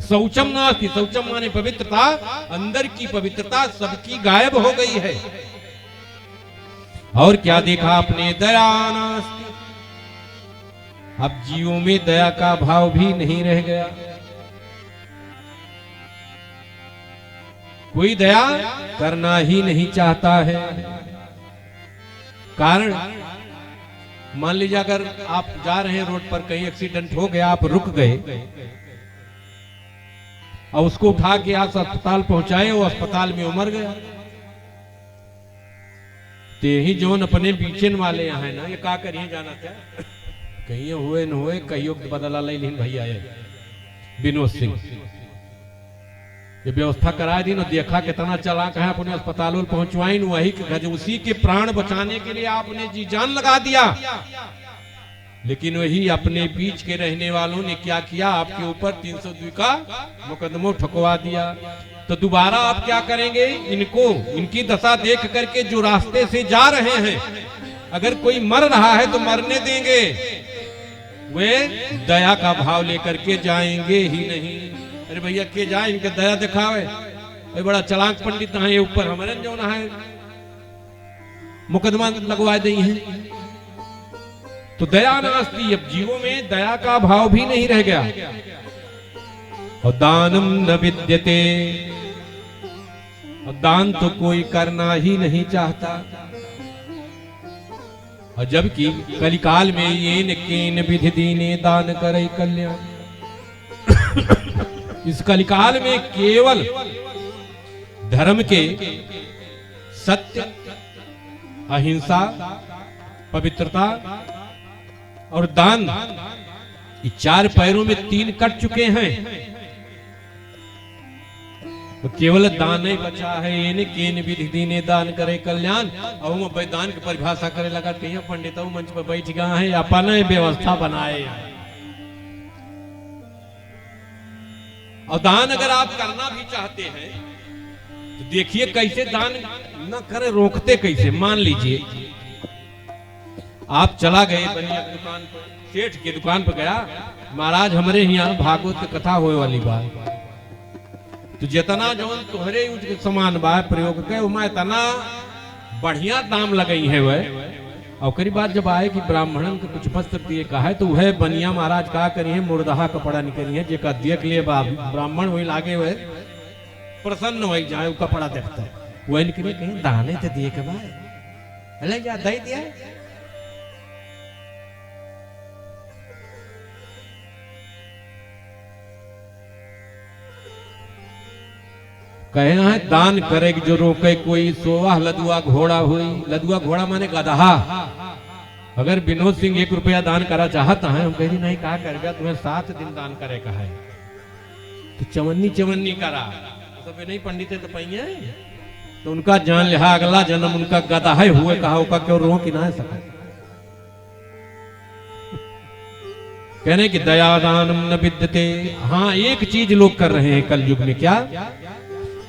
शौचम नास्ति, शौचम माने पवित्रता, अंदर की पवित्रता सबकी गायब हो गई है। और क्या देखा आपने? दया नास्ति, अब जीवों में दया का भाव भी नहीं रह गया। कोई दया करना ही नहीं चाहता है। कारण मान लीजिए अगर आप जा रहे हैं रोड पर, कहीं एक्सीडेंट हो गया, आप रुक गए और उसको उठा के आप अस्पताल पहुंचाए, वो अस्पताल में मर गया, ते ही जोन अपने पीछे वाले यहाँ है ना, ये का करिए जाना था कहीं हुए न हुए, कहियो बदला लेन भैया विनोद सिंह ये व्यवस्था करा दी न, देखा कितना चालाक है, अपने अस्पताल में पहुंचवाई, वही उसी के प्राण बचाने के लिए आपने जी जान लगा दिया। लेकिन वही अपने बीच के रहने वालों ने क्या किया? आपके ऊपर 302 का मुकदमा ठुकवा दिया। तो दोबारा आप क्या करेंगे? इनको, इनकी दशा देख करके जो रास्ते से जा रहे हैं, अगर कोई मर रहा है तो मरने देंगे, वे दया का भाव लेकर के जाएंगे ही नहीं। अरे भैया के जाए, इनके दया दिखावे, ये बड़ा चालाक पंडित है, ये ऊपर हमारे जो ना है मुकदमा लगवा दी है। तो दया नास्ति, अब जीवों में दया का भाव भी नहीं रह गया। और दानम न विद्यते, और दान तो कोई करना ही नहीं चाहता। और जबकि कलिकाल में ये न केन विधि दीने दान करे कल्याण। इस कलिकाल में केवल धर्म के सत्य, अहिंसा, पवित्रता और दान, ये चार पैरों में तीन कट चुके हैं। तो केवल दान ही बचा है। ये केन विधि दीने दान करे कल्याण। और वो वैदान की परिभाषा करे लगा कि पंडित मंच पर बैठ गया है, अपन व्यवस्था बनाए। और दान अगर आप करना भी चाहते हैं तो देखिए कैसे दान न करे, रोकते कैसे। मान लीजिए आप चला गए बनिया की दुकान पर, सेठ की दुकान पर गया, महाराज हमारे यहाँ भागवत की कथा होए वाली बात, तो जितना जो तुहरे यूज के समान बा प्रयोग के उमा इतना बढ़िया दाम लगई है वह। और कई बार जब आए कि ब्राह्मणन के कुछ वस्त्र दिए कहा है, तो वह बनिया महाराज का करी है, मुर्दहा कपड़ा निकली है, जेका देख लिए ब्राह्मण वही लागे हुए प्रसन्न हो जाए, वो कपड़ा देखता है वही निकले, कहीं दाने तो दिए के भाई अले जा दे दिया। कहना है दान करे जो रोके कोई, सोवा लदुआ घोड़ा हुई। लदुआ घोड़ा माने गदहा। अगर विनोद सिंह 1 रुपया दान करा चाहता है, हम कह नहीं कहा कर गया, तुम्हें 7 दिन दान करे कहा है, तो चवन्नी चवन्नी करा तो नहीं पंडित है तो पहिए, तो उनका जान लिहा अगला जन्म उनका गदहा हुए कहा उका क्यों रो कि ना सका। कहने की दया दानम न विद्यते। हाँ एक चीज लोग कर रहे हैं कल युग में, क्या?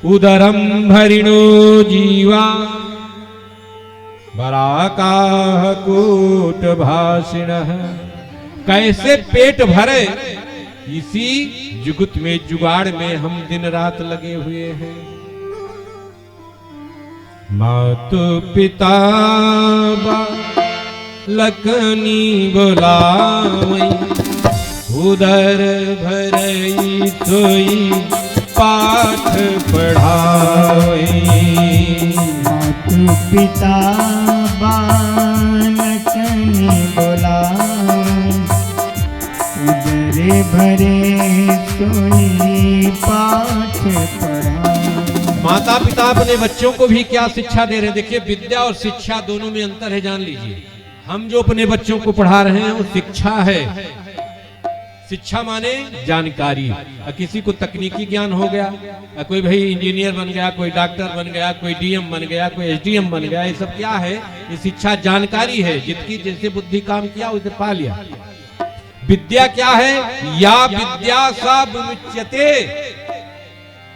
उदरम भरिणो जीवा बराकाह कूट भाषिण। कैसे पेट भरे, इसी जुगुत में जुगाड़ में हम दिन रात लगे हुए हैं। मातु पिता लखनी बुलावई, उदर भरई सोई पाठ पढ़ावे। मातु पिता बालकनि बुलाए, उदर भरे सोई पाठ पढ़ाए। माता पिता अपने बच्चों को भी क्या शिक्षा दे रहे हैं? देखिए विद्या और शिक्षा दोनों में अंतर है, जान लीजिए। हम जो अपने बच्चों को पढ़ा रहे हैं वो शिक्षा है। शिक्षा माने जानकारी। किसी को तकनीकी ज्ञान हो गया, कोई भाई इंजीनियर बन गया, कोई डॉक्टर बन गया, कोई डीएम बन गया, कोई एसडीएम बन गया, ये सब क्या है? ये शिक्षा जानकारी है। जितकी जैसे बुद्धि काम किया उसे पा लिया। विद्या क्या है? या विद्या सा विमुच्यते।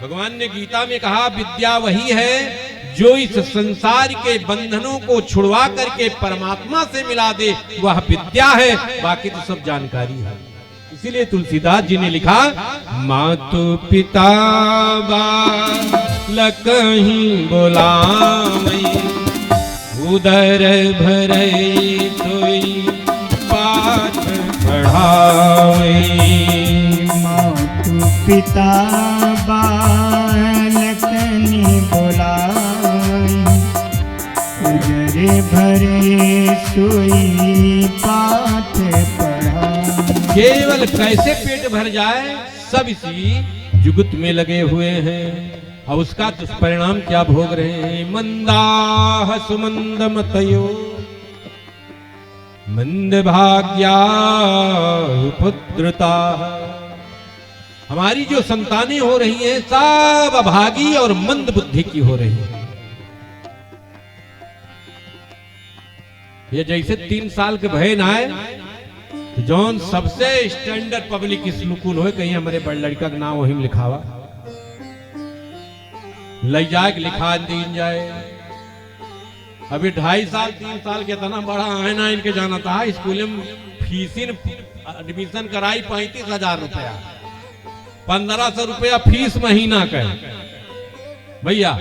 भगवान ने गीता में कहा विद्या वही है जो इस संसार के बंधनों को छुड़वा करके परमात्मा से मिला दे, वह विद्या है। बाकी तो सब जानकारी है। इसीलिए तुलसीदास जी ने लिखा मातु पिता बालकहि बुलावई, उदर भरई सोई पाठ पढ़ावई। मातु पिता बालकनि बुलावई, उदर भरे सोई पाठ पढ़ावई। केवल कैसे पेट भर जाए, सब इसी जुगुत में लगे हुए हैं। और उसका दुष्परिणाम क्या भोग रहे हैं? मंदाह सुमंद मतयो मंद भाग्या पुत्रता। हमारी जो संतानें हो रही हैं सब अभागी और मंद बुद्धि की हो रही है। ये जैसे 3 साल के बहन आए, जौन सबसे स्टैंडर्ड पब्लिक स्कूल हो, कहीं हमारे बड़ लड़का का नाम वही लिखावा ले जाए लिखा दीन जाए। अभी 2.5 साल 3 साल के इतना बड़ा है ना, इनके जाना था स्कूल में फीस एडमिशन कराई 35,000 रुपया, 1,500 रुपया फीस महीना का भैया।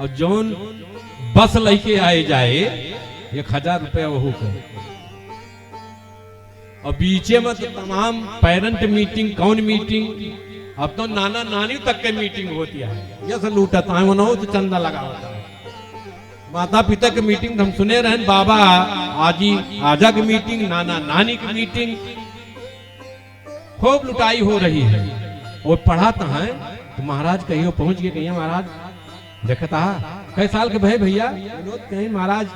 और जौन बस लेके आए जाए 1,000 रुपया वहू का। और बीचे में तो तमाम पेरेंट मीटिंग, कौन मीटिंग, अब तो नाना नानी तक के मीटिंग होती है, जैसे लूटता है वो तो चंदा लगा होता है। माता पिता की मीटिंग हम सुने रहे, बाबा आजी आजा की मीटिंग, नाना नानी की मीटिंग, खूब लुटाई हो रही है। वो पढ़ाता है तो महाराज कहीं पहुंच गए, कहीं महाराज देखता कई साल के भाई भैया कहीं महाराज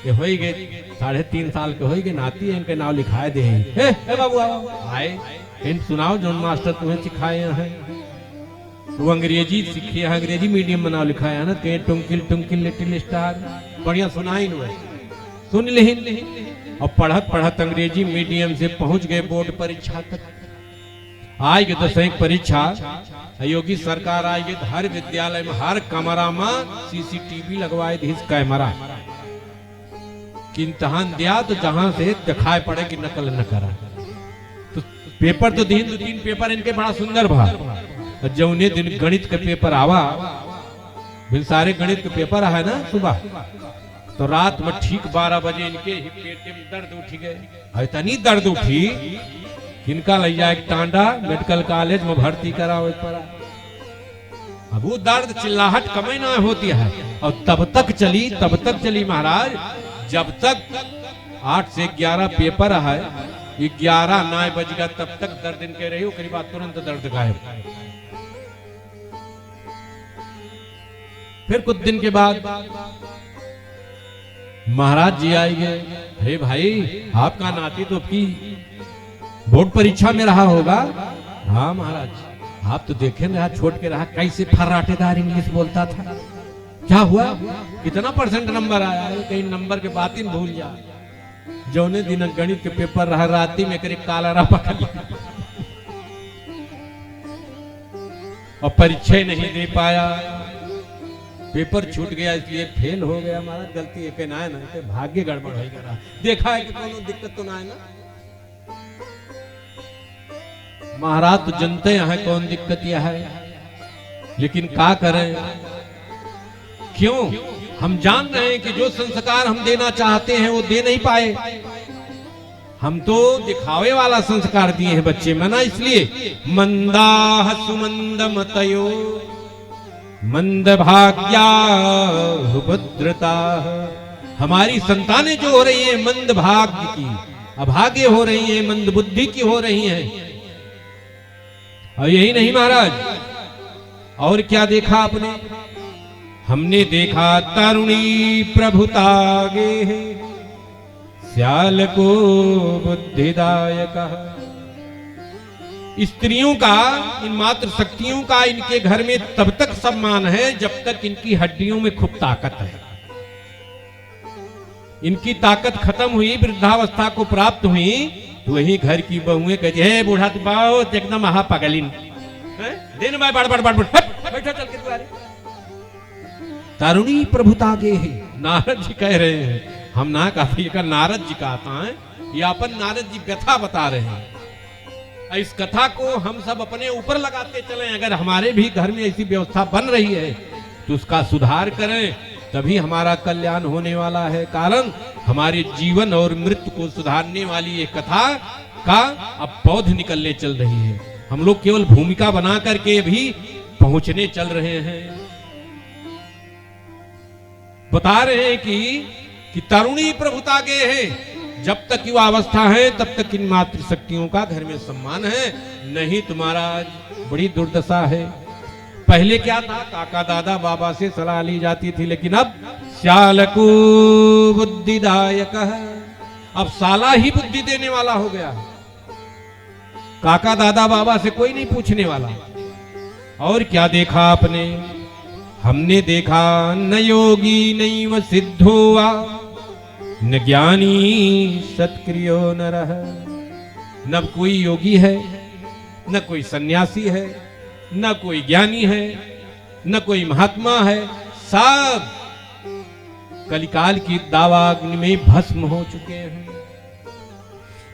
ये हो गए 3.5 साल के हो गए, नाती है इनके नाम लिखाए दे। हे बाबू आए इन सुनाओ जो मास्टर तुम्हें सिखाए हैं, वो अंग्रेजी सीखे हैं, अंग्रेजी मीडियम में नाम लिखाया है ना, कहीं टुंकिल टुंकिल लिटिल स्टार, बढ़िया सुनाई न सुन ले। और पढ़त पढ़त अंग्रेजी मीडियम से पहुंच गए बोर्ड परीक्षा तक। आएगी 10वीं परीक्षा, योगी सरकार आएगी, हर विद्यालय में हर कमरा में सीसीटीवी लगवाए दी कैमरा कि इम्तहान दिया तो जहां से दिखाई पड़े कि नकल न करा। तो पेपर तो 2-3 पेपर इनके बड़ा सुंदर भा, जौने दिन गणित का पेपर आवा, फिर सारे गणित के पेपर है ना सुबह, तो रात में ठीक 12 बजे इनके ही पेट में दर्द उठ गए। इतनी दर्द उठी किनका ले जाए टांडा मेडिकल कॉलेज में भर्ती कराओ पड़ा। अब वो दर्द चिल्लाहट कमे ना होती है, और तब तक चली महाराज, जब तक 8 से 11 पेपर है, 11 ना बजेगा तब तक दर्द इनके रही, उसके बाद तुरंत दर्द गायब। फिर कुछ दिन के बाद महाराज जी आएंगे, हे भाई आपका नाती तो की बोर्ड परीक्षा में रहा होगा। हाँ महाराज आप तो देखे रहा, छोड़ के रहा, कैसे फर्राटेदार इंग्लिश बोलता था, क्या हुआ, कितना % नंबर आया, कहीं नंबर के बात ही भूल जा। जौने दिन गणित के पेपर रहा, राती में करीब काला पकड़ और परीक्षा नहीं दे पाया, पेपर छूट गया, इसलिए फेल हो गया। महाराज गलती एक ना है ना, भाग्य गड़बड़ हो गया, देखा है कि कोनो दिक्कत तो ना है ना। महाराज तो जनते हैं कौन दिक्कत यह है, लेकिन क्या करें, क्यों हम जान रहे हैं कि जो संस्कार हम देना चाहते हैं वो दे नहीं पाए। हम तो दिखावे वाला संस्कार दिए हैं बच्चे में ना, इसलिए मंदाह सुमंद मतयो मंद भाग्या भद्रता। हमारी संतानें जो हो रही हैं मंद भाग्य की, अभागे हो रही हैं, मंद बुद्धि की हो रही हैं। और यही नहीं महाराज, और क्या देखा आपने, हमने देखा तरुणी प्रभुतागे है, श्याल को बुद्धिदायक। स्त्रियों का, इन मात्र शक्तियों का इनके घर में तब तक सम्मान है जब तक इनकी हड्डियों में खूब ताकत है। इनकी ताकत खत्म हुई, वृद्धावस्था को प्राप्त हुई, तो वही घर की बहुएं कहती है बूढ़ा तो बहुत एकदम महा पगलिन दिन में बड़ बैठा चल के तुम्हारे। तरुणी प्रभुता के है, नारद जी कह रहे हैं, हम ना कहते, नारद जी कहता है, ये अपन नारद जी व्यथा बता रहे हैं। इस कथा को हम सब अपने ऊपर लगाते चलें, अगर हमारे भी घर में ऐसी व्यवस्था बन रही है तो उसका सुधार करें, तभी हमारा कल्याण होने वाला है। कारण हमारे जीवन और मृत्यु को सुधारने वाली ये कथा का अब पौध निकलने चल रही है। हम लोग केवल भूमिका बना करके भी पहुंचने चल रहे हैं। बता रहे हैं कि तरुणी प्रभुता के है, जब तक युवा अवस्था है तब तक इन मातृ शक्तियों का घर में सम्मान है, नहीं तुम्हारा बड़ी दुर्दशा है। पहले क्या था, काका दादा बाबा से सलाह ली जाती थी, लेकिन अब श्यालको बुद्धिदायक, अब साला ही बुद्धि देने वाला हो गया। काका दादा बाबा से कोई नहीं पूछने वाला। और क्या देखा आपने, हमने देखा न योगी नहीं व सिद्धो वा न ज्ञानी सत्क्रियो न रह। न कोई योगी है, न कोई सन्यासी है, न कोई ज्ञानी है, न कोई महात्मा है, सब कलिकाल की दावाग्नि में भस्म हो चुके हैं।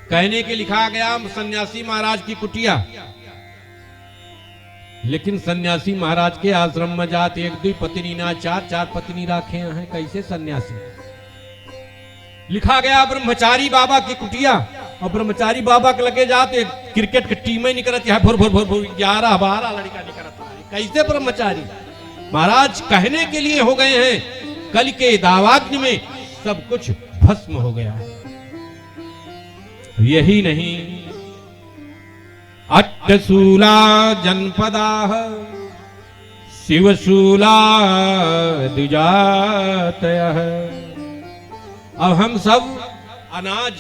कहने के लिखा गया सन्यासी महाराज की कुटिया, लेकिन सन्यासी महाराज के आश्रम में जाते 1-2 पत्नी ना 4-4 पत्नी रखे हैं, कैसे सन्यासी। लिखा गया ब्रह्मचारी बाबा की कुटिया, और ब्रह्मचारी बाबा के लगे जाते क्रिकेट की टीम ही नहीं करती है, भुर भुर भुर भुर 11-12 लड़का नहीं करता। कैसे ब्रह्मचारी? महाराज कहने के लिए हो गए हैं, कल के दावाग्नि में सब कुछ भस्म हो गया है। यही नहीं, अट्टशूला जनपदाः शिवशूला द्विजातयः। अब हम सब अनाज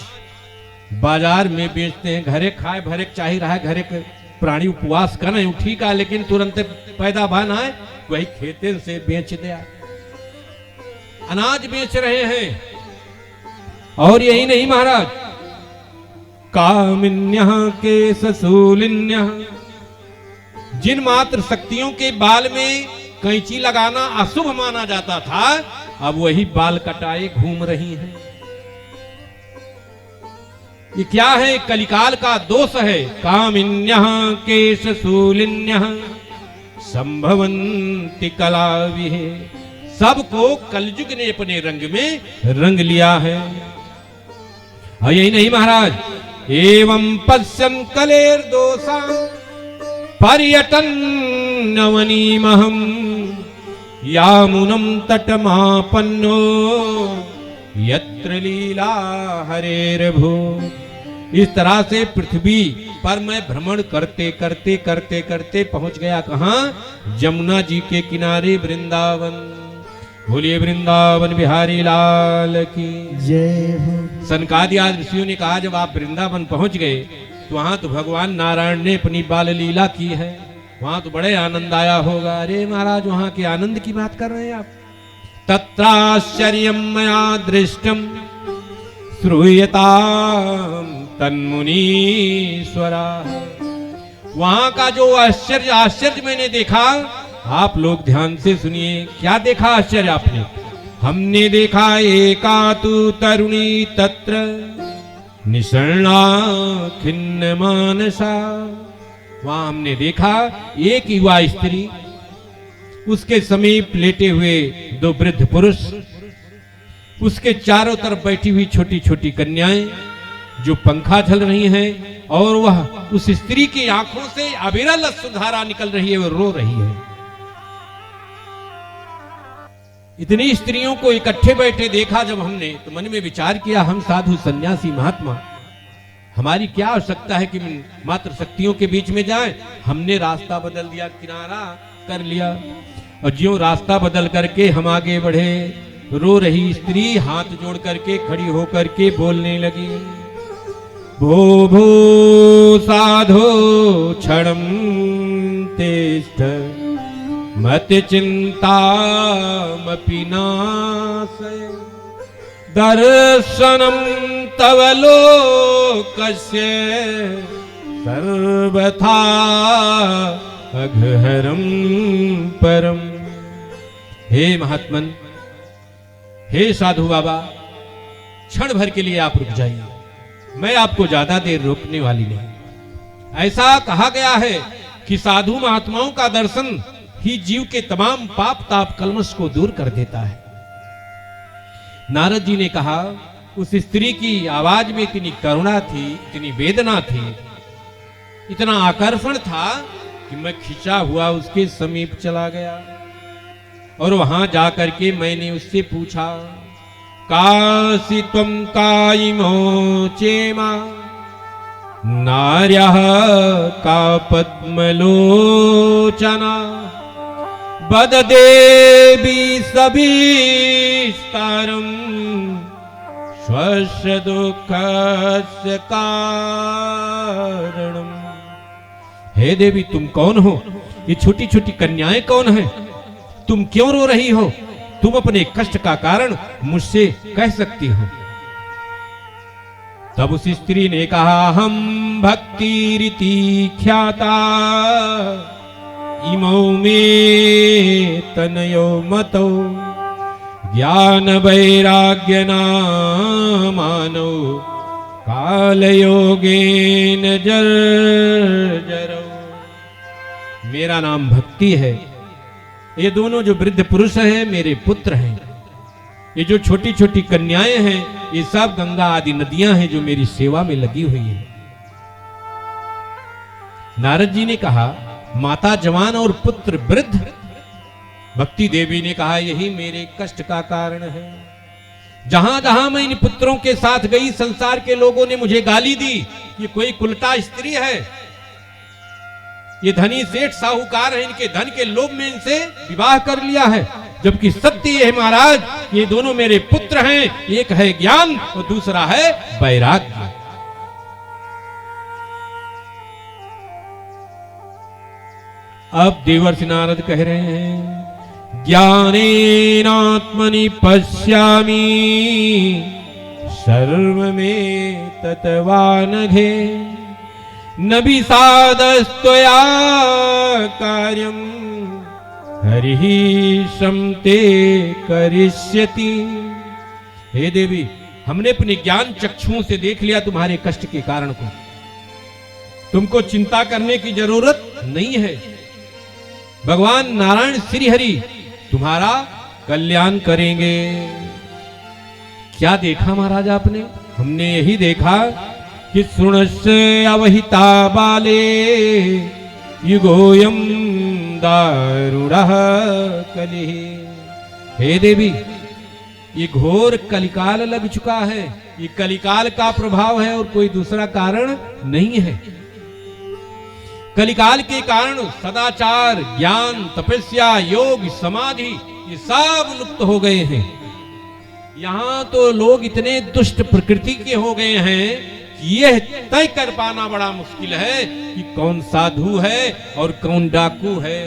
बाजार में बेचते हैं, घरे खाए भरे चाही रहा है, घरे के प्राणी उपवास करे ठीक है, लेकिन तुरंत पैदा बना है वही खेते से बेच दिया, अनाज बेच रहे हैं। और यही नहीं महाराज, कामिन्यः केशशूलिन्यः, जिन मात्र शक्तियों के बाल में कैंची लगाना अशुभ माना जाता था, अब वही बाल कटाए घूम रही हैं। ये क्या है? कलिकाल का दोष है। कामिन्यः केशशूलिन्यः संभवन्ति कलाविः, सबको कलयुग ने अपने रंग में रंग लिया है। और यही नहीं महाराज, एवं पश्यन् कलेर्दोषा पर्यटन नवनीमहं यामुनं तटमापन्नो यत्र लीला हरेर्भो। इस तरह से पृथ्वी पर मैं भ्रमण करते करते करते करते पहुंच गया कहां? जमुना जी के किनारे वृंदावन। बोलिए वृंदावन बिहारी लाल की जय हो। सनकादि आदि ऋषियों ने कहा जब आप वृंदावन पहुंच गए तो वहां तो भगवान नारायण ने अपनी बाल लीला की है, वहां तो बड़े आनंद आया होगा। अरे महाराज, वहां के आनंद की बात कर रहे हैं आप? तत्राश्चर्यं मया दृष्टं श्रूयतां तन्मुनीश्वरा। वहां का जो आश्चर्य मैंने देखा, आप लोग ध्यान से सुनिए। क्या देखा आश्चर्य आपने? हमने देखा एका तु तरुणी तत्र निशर्णा खिन्न मानसा। वहां हमने देखा एक युवा स्त्री, उसके समीप लेटे हुए दो वृद्ध पुरुष, उसके चारों तरफ बैठी हुई छोटी छोटी कन्याएं जो पंखा झल रही हैं, और वह उस स्त्री की आंखों से अविरल अश्रुधारा निकल रही है, वो रो रही है। इतनी स्त्रियों को इकट्ठे बैठे देखा जब हमने, तो मन में विचार किया, हम साधु सन्यासी महात्मा, हमारी क्या आवश्यकता है कि मात्र शक्तियों के बीच में जाएं? हमने रास्ता बदल दिया, किनारा कर लिया, और ज्यों रास्ता बदल करके हम आगे बढ़े, रो रही स्त्री हाथ जोड़ करके खड़ी होकर के बोलने लगी, भो भो साधो क्षणं तिष्ठ मत चिंतामपि नाशय दर्शनं तव लोकस्य सर्वथा अघहरं परम। हे महात्मन, हे साधु बाबा, क्षण भर के लिए आप रुक जाइए, मैं आपको ज्यादा देर रोकने वाली नहीं। ऐसा कहा गया है कि साधु महात्माओं का दर्शन ही जीव के तमाम पाप ताप कलमश को दूर कर देता है। नारद जी ने कहा, उस स्त्री की आवाज में इतनी करुणा थी, इतनी वेदना थी, इतना आकर्षण था कि मैं खिंचा हुआ उसके समीप चला गया, और वहां जाकर के मैंने उससे पूछा, कासी त्वं कायिमो चेमा नार्यः का पद्मलोचना बद देवी सभीष्टारं स्वस्य दुःखस्य कारणम्। हे देवी, तुम कौन हो? ये छोटी छोटी कन्याएं कौन हैं? तुम क्यों रो रही हो? तुम अपने कष्ट का कारण मुझसे कह सकती हो। तब उस स्त्री ने कहा, हम भक्ति रीति ख्याता इमौ मे तनयो मतो ज्ञान वैराग्य नामानो कालयोगेन जर्जरो। मेरा नाम भक्ति है, ये दोनों जो वृद्ध पुरुष हैं मेरे पुत्र हैं, ये जो छोटी छोटी कन्याएं हैं, ये सब गंगा आदि नदियां हैं जो मेरी सेवा में लगी हुई है। नारद जी ने कहा, माता जवान और पुत्र वृद्ध। भक्ति देवी ने कहा, यही मेरे कष्ट का कारण है। जहां जहां मैं इन पुत्रों के साथ गई, संसार के लोगों ने मुझे गाली दी, ये कोई कुलटा स्त्री है, ये धनी सेठ साहूकार है, इनके धन के लोभ में इनसे विवाह कर लिया है। जबकि सत्य ये है महाराज, ये दोनों मेरे पुत्र हैं, एक है ज्ञान और दूसरा है वैराग्य। अब देवर्षि नारद कह रहे हैं, ज्ञानेनात्मनि पश्यामि सर्वमें तत्वानघे न विषादस्त्वया कार्यम हरिः समते करिष्यति। हे देवी, हमने अपने ज्ञान चक्षुओं से देख लिया तुम्हारे कष्ट के कारण को। तुमको चिंता करने की जरूरत नहीं है। भगवान नारायण श्री हरि तुम्हारा कल्याण करेंगे। क्या देखा महाराज आपने? हमने यही देखा कि सुनस्य अवहिता बाले युगोयम दारुणः कलिः। हे देवी, ये घोर कलिकाल लग चुका है। ये कलिकाल का प्रभाव है और कोई दूसरा कारण नहीं है। कलिकाल के कारण सदाचार, ज्ञान, तपस्या, योग, समाधि ये सब लुप्त हो गए हैं। यहाँ तो लोग इतने दुष्ट प्रकृति के हो गए हैं, यह तय कर पाना बड़ा मुश्किल है कि कौन साधु है और कौन डाकू है।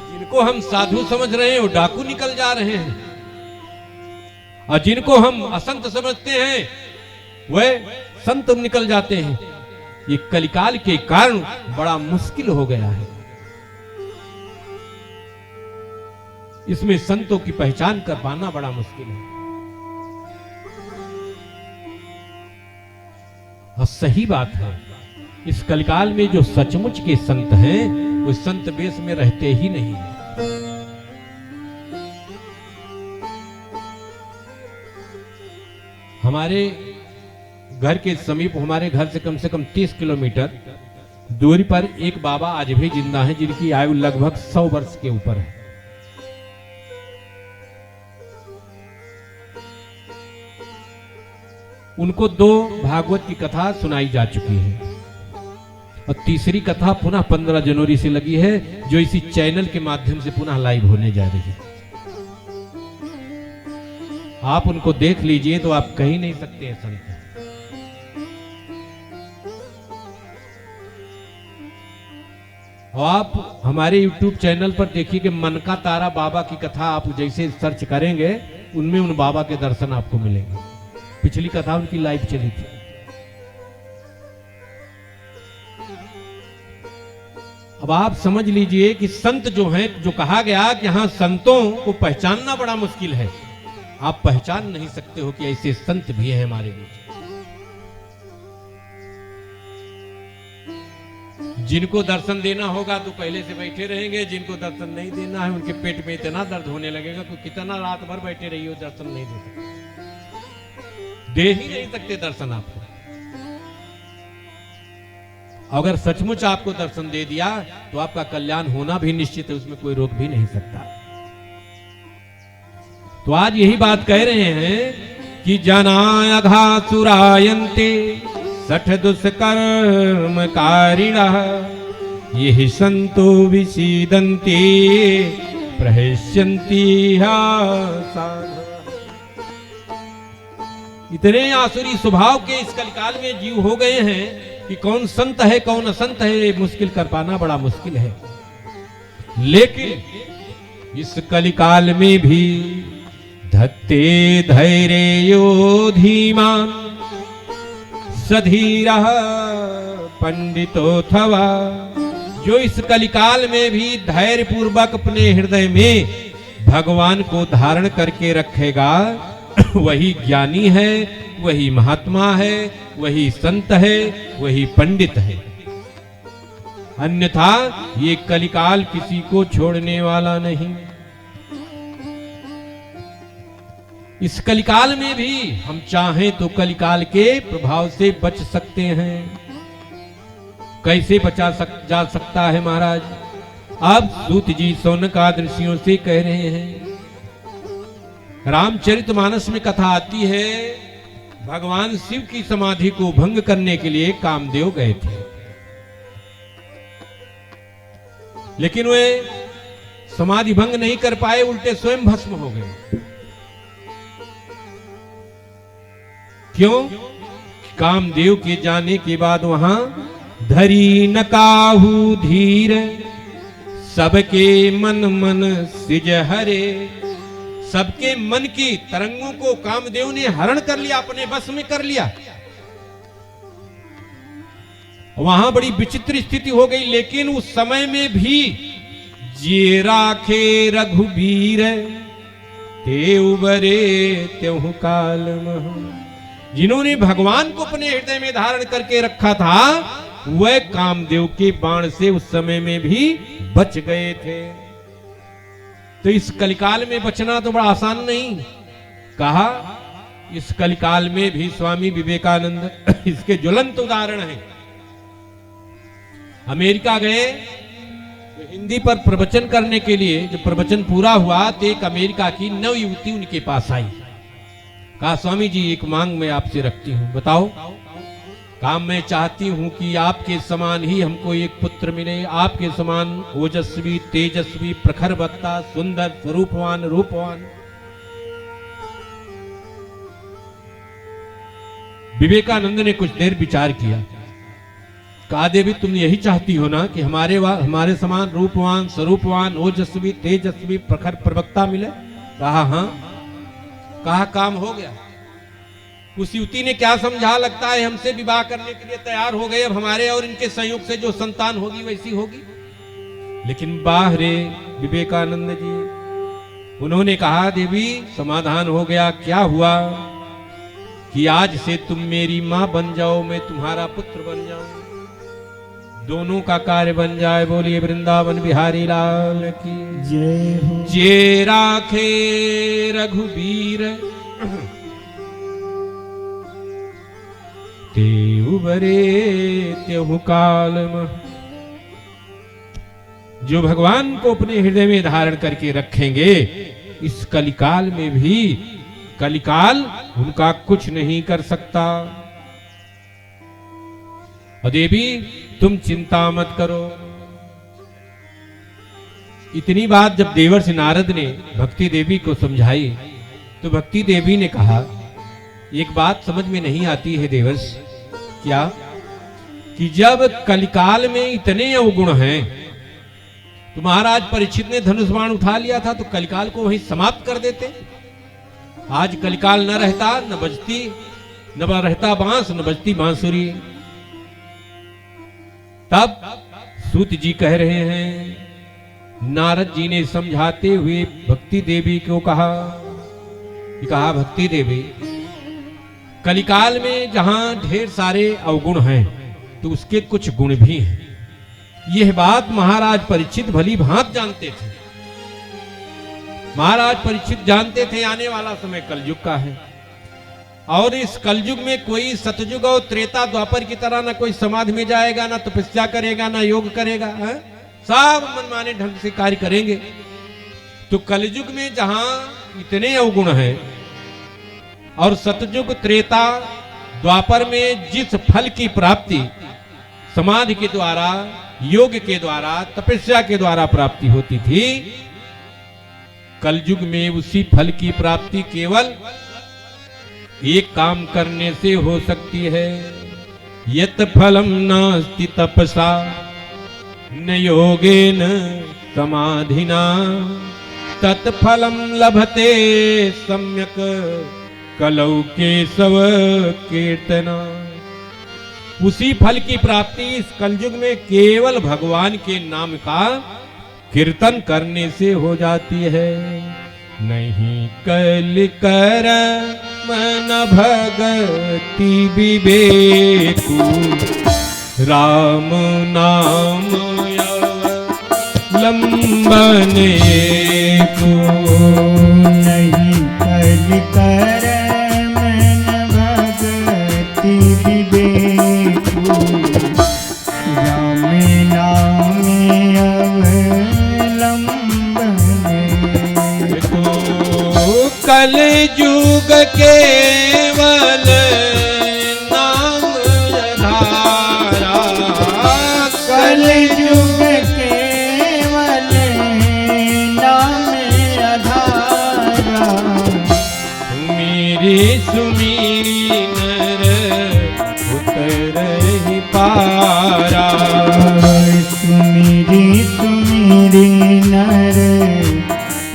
जिनको हम साधु समझ रहे हैं वो डाकू निकल जा रहे हैं, और जिनको हम असंत समझते हैं वह संत निकल जाते हैं। ये कलिकाल के कारण बड़ा मुश्किल हो गया है। इसमें संतों की पहचान कर पाना बड़ा मुश्किल है। और सही बात है, इस कलिकाल में जो सचमुच के संत हैं वो संत वेश में रहते ही नहीं है। हमारे घर के समीप, हमारे घर से कम 30 किलोमीटर दूरी पर एक बाबा आज भी जिंदा हैं, जिनकी आयु लगभग 100 वर्ष के ऊपर है। उनको 2 भागवत की कथा सुनाई जा चुकी है और तीसरी कथा पुनः 15 जनवरी से लगी है, जो इसी चैनल के माध्यम से पुनः लाइव होने जा रही है। आप उनको देख लीजिए तो आप कहीं नहीं सकते हैं संत। और आप हमारे YouTube चैनल पर देखिए कि मन का तारा बाबा की कथा आप जैसे सर्च करेंगे, उनमें उन बाबा के दर्शन आपको मिलेंगे। पिछली कथा उनकी लाइव चली थी। अब आप समझ लीजिए कि संत जो हैं, जो कहा गया कि हाँ संतों को पहचानना बड़ा मुश्किल है, आप पहचान नहीं सकते हो कि ऐसे संत भी हैं हमारे बीच। जिनको दर्शन देना होगा तो पहले से बैठे रहेंगे, जिनको दर्शन नहीं देना है उनके पेट में इतना दर्द होने लगेगा कि कितना रात भर बैठे रहिए दर्शन नहीं दे सकते, दे ही नहीं सकते दर्शन आपको। अगर सचमुच आपको दर्शन दे दिया तो आपका कल्याण होना भी निश्चित है, उसमें कोई रोक भी नहीं सकता। तो आज यही बात कह रहे हैं कि जनाय घासुरायन्ते 60 दुष्कर्म कारिणः ये संतो विषीदन्ते प्रहस्यन्ति साधु। इतने आसुरी स्वभाव के इस कलिकाल में जीव हो गए हैं कि कौन संत है कौन असंत है मुश्किल कर पाना बड़ा मुश्किल है। लेकिन इस कलिकाल में भी धत्ते धैर्यो धीमान सधीरः पंडितोऽथवा। जो इस कलिकाल में भी धैर्य पूर्वक अपने हृदय में भगवान को धारण करके रखेगा, वही ज्ञानी है, वही महात्मा है, वही संत है, वही पंडित है। अन्यथा ये कलिकाल किसी को छोड़ने वाला नहीं। इस कलिकाल में भी हम चाहें तो कलिकाल के प्रभाव से बच सकते हैं। कैसे जा सकता है महाराज? अब सूत जी शौनकादि ऋषियों से कह रहे हैं। रामचरितमानस में कथा आती है, भगवान शिव की समाधि को भंग करने के लिए कामदेव गए थे, लेकिन वे समाधि भंग नहीं कर पाए, उल्टे स्वयं भस्म हो गए। क्यों? कामदेव के जाने के बाद वहां धरी न काहू धीर, सबके मन मन सिज हरे। सबके मन की तरंगों को कामदेव ने हरण कर लिया, अपने बस में कर लिया। वहां बड़ी विचित्र स्थिति हो गई। लेकिन उस समय में भी जे राखे रघुबीर, ते उबरे त्यों काल मह। जिन्होंने भगवान को अपने हृदय में धारण करके रखा था, वह कामदेव के बाण से उस समय में भी बच गए थे। तो इस कलिकाल में बचना तो बड़ा आसान नहीं। कहा इस कलिकाल में भी स्वामी विवेकानंद इसके ज्वलंत उदाहरण हैं। अमेरिका गए तो हिंदी पर प्रवचन करने के लिए, जब प्रवचन पूरा हुआ तो एक अमेरिका की नव युवती उनके पास आई। कहा स्वामी जी, एक मांग मैं आपसे रखती हूं, बताओ। काम मैं चाहती हूं कि आपके समान ही हमको एक पुत्र मिले, आपके समान ओजस्वी, तेजस्वी, प्रखर वक्ता, सुंदर, स्वरूपवान, रूपवान। विवेकानंद ने कुछ देर विचार किया। कहा देवी, तुम यही चाहती हो ना कि हमारे समान रूपवान, स्वरूपवान, ओजस्वी, तेजस्वी, प्रखर प्रवक्ता मिले? कहा हाँ। कहा काम हो गया। उस युवती ने क्या समझा, लगता है हमसे विवाह करने के लिए तैयार हो गए, अब हमारे और इनके संयोग से जो संतान होगी वैसी होगी। लेकिन बाहरे विवेकानंद जी, उन्होंने कहा देवी समाधान हो गया। क्या हुआ कि आज से तुम मेरी मां बन जाओ, मैं तुम्हारा पुत्र बन जाऊं, दोनों का कार्य बन जाए। बोलिए वृंदावन बिहारी लाल की जय हो। जे राखे रघुबीर, ते उबरे त्यों काल मह। जो भगवान को अपने हृदय में धारण करके रखेंगे, इस कलिकाल में भी कलिकाल उनका कुछ नहीं कर सकता। और देवी तुम चिंता मत करो। इतनी बात जब देवर्षि नारद ने भक्ति देवी को समझाई, तो भक्ति देवी ने कहा, एक बात समझ में नहीं आती है देवर्ष। क्या? कि जब कलिकाल में इतने अवगुण हैं, तो महाराज परीक्षित ने धनुष बाण उठा लिया था, तो कलिकाल को वहीं समाप्त कर देते। आज कलिकाल न रहता, न बजती, न रहता बांस, न बजती बांसुरी। तब सूत जी कह रहे हैं, नारद जी ने समझाते हुए भक्ति देवी को कहा, भक्ति देवी, कलिकाल में जहां ढेर सारे अवगुण हैं, तो उसके कुछ गुण भी हैं। यह बात महाराज परीक्षित भली भांत जानते थे। महाराज परीक्षित जानते थे आने वाला समय कलयुग का है, और इस कलयुग में कोई सतयुग और त्रेता द्वापर की तरह ना कोई समाधि में जाएगा, ना तपस्या करेगा, ना योग करेगा, है? सब मनमाने ढंग से कार्य करेंगे। तो कलयुग में जहां इतने अवगुण हैं, और सतयुग त्रेता द्वापर में जिस फल की प्राप्ति समाधि के द्वारा, योग के द्वारा, तपस्या के द्वारा प्राप्ति होती थी, कलयुग में उसी फल की प्राप्ति केवल एक काम करने से हो सकती है। यत फलम नास्ति तपसा न योगेन समाधिना, तत्फलम लभते सम्यक कलौ केशव कीर्तना। उसी फल की प्राप्ति इस कलयुग में केवल भगवान के नाम का कीर्तन करने से हो जाती है। नहीं कल कर मन भगति विवेकु, राम नाम लंबने को। नहीं कल कर मन भगति विवेकु राम नाम अवलंबन कल युग केवल नाम आधारा कल युग केवल नाम आधारा मेरी सुमीरी नर उतरहि पारा सुमिरी सुमिरी नर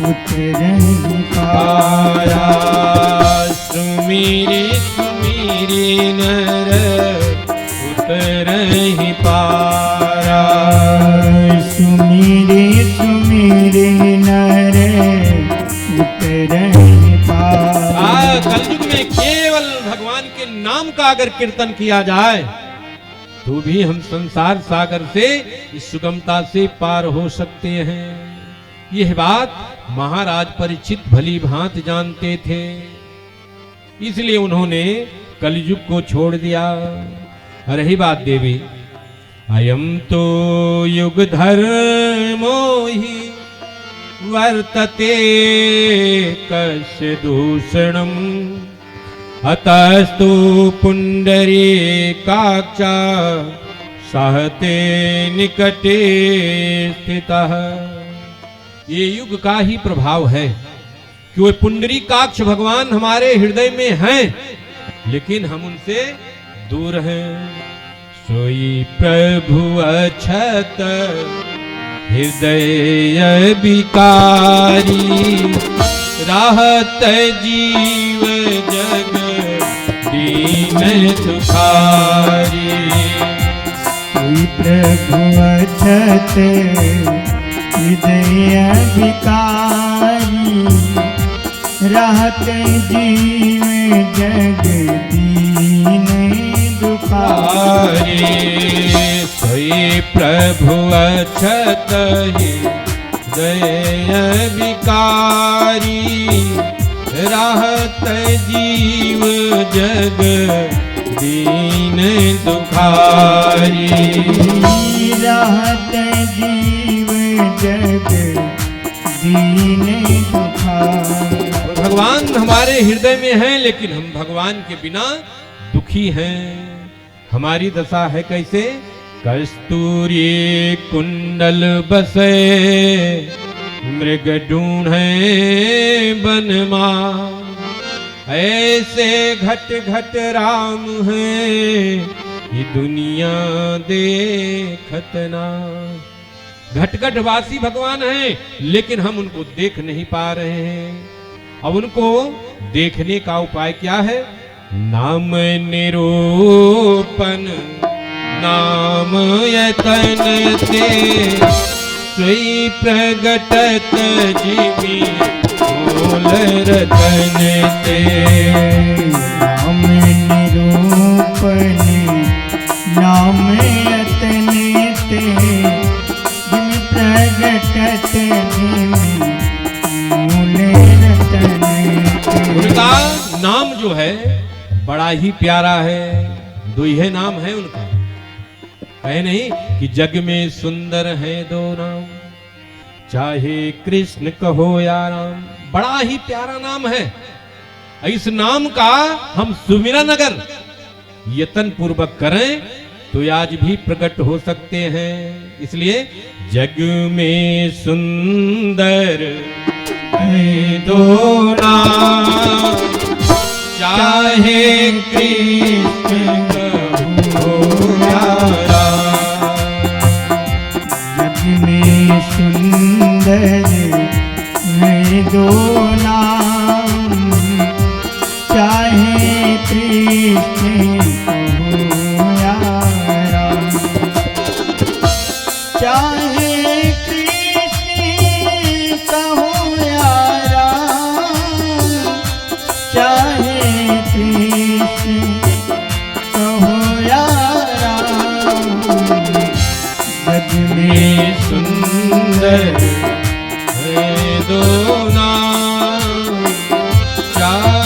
उतरहि पारा सुमीरी सुमीरी नर उतरहि पारा सुमिरी सुमिरी नर उतरहि पारा। कलयुग में केवल भगवान के नाम का अगर कीर्तन किया जाए तो भी हम संसार सागर से इस सुगमता से पार हो सकते हैं। यह बात महाराज परीक्षित भली भांति जानते थे, इसलिए उन्होंने कलयुग को छोड़ दिया। रही बात देवी, अयम तो युग धर्मो ही वर्तते कस्य दूषणम अतस्तु पुंडरीकाक्षा सहते निकटे स्थितः। ये युग का ही प्रभाव है कि वो पुंडरीकाक्ष भगवान हमारे हृदय में हैं, लेकिन हम उनसे दूर हैं। सोई प्रभु अछत हृदय विकारी राहत जीव जग दीन दुखारी। कोई प्रभु अछत हृदय विकारी राहत जीव जग दीन दुखारी। सोई प्रभु अछत हृदय विकारी राहत जीव जग दीन दुखारी। राहत जीव जग दीन दुखारी। भगवान हमारे हृदय में हैं, लेकिन हम भगवान के बिना दुखी हैं। हमारी दशा है कैसे? कस्तूरी कुंडल बसे मृग ढूंढे बनमा, ऐसे घट घट राम है ये दुनिया देखत ना। घट घट वासी भगवान हैं, लेकिन हम उनको देख नहीं पा रहे हैं। अब उनको देखने का उपाय क्या है? नाम निरूपण नाम यतन ते सोई प्रगटत जीवी मूल रतन ते। नाम निरूपण नाम यतन ते जिम प्रगटत जिम मूल रतन ते। उनका नाम जो है बड़ा ही प्यारा है। दुहे नाम है उनका, कहे नहीं कि जग में सुंदर है दो नाम, चाहे कृष्ण कहो या राम। बड़ा ही प्यारा नाम है। इस नाम का हम सुमिरन अगर यत्न पूर्वक करें तो आज भी प्रकट हो सकते हैं। इसलिए जग में सुंदर है दो नाम, चाहे कृष्ण कहो या राम। जग में सुंदर है दो नाम, चाहे कृष्ण कहो या राम। चाहे कृष्ण कहो या राम, चाहे कृष्ण कहो या राम। जग में सुंदर है दो नाम, चाहे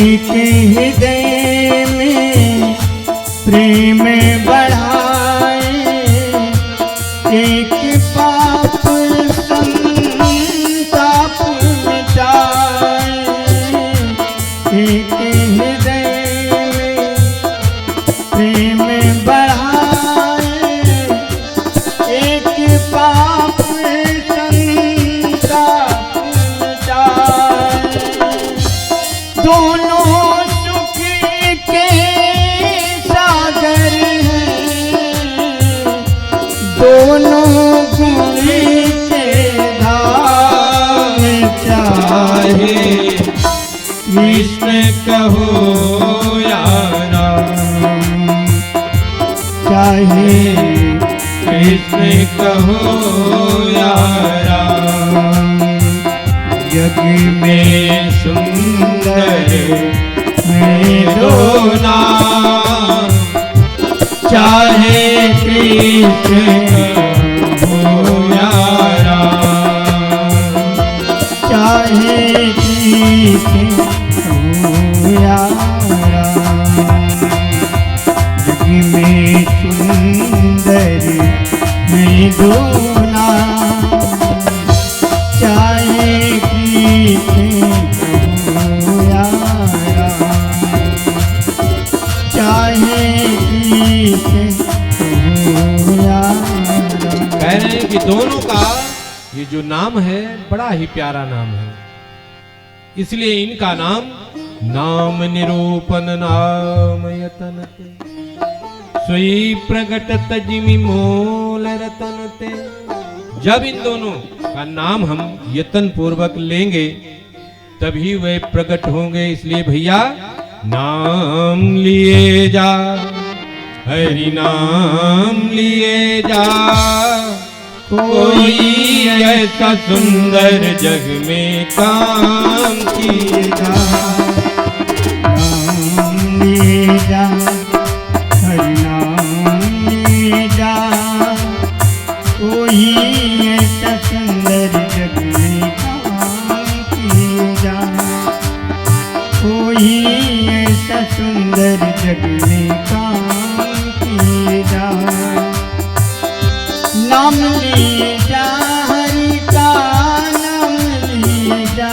एक हृदय में प्रेम बढ़ाए, एक पाप संताप मिटाए, एक हृदय में प्रेम बढ़ाए, एक पाप संताप मिटाए। दोनों सुख के सागर हैं, दोनों गुण के धाम। चाहे कृष्ण कहो या राम, चाहे कृष्ण कहो या राम, जग में सुंदर में दो नाम, चाहे कृष्ण कहो या राम, चाहे कृष्ण हो या राम, जग में सुंदर में दो नाम, चाहे कृष्ण हो या राम, चाहे कृष्ण हो या राम। कह रहे हैं कि दोनों का ये जो नाम है बड़ा ही प्यारा नाम है, इसलिए इनका नाम नाम निरूपण नाम यतन ते, सोई प्रगट तजिमि मोल रतन ते। जब इन दोनों का नाम हम यतन पूर्वक लेंगे तभी वे प्रकट होंगे। इसलिए भैया नाम लिए जा, हरि नाम लिए जा, कोई ऐसा सुंदर जग में काम किएगा। नाम लिए जा, हरि नाम लिए जा, कोई ऐसा सुंदर जग में काम किए जा, कोई ऐसा सुंदर जग में काम किए जा। नाम लिए जा, हरि का नाम लिए जा,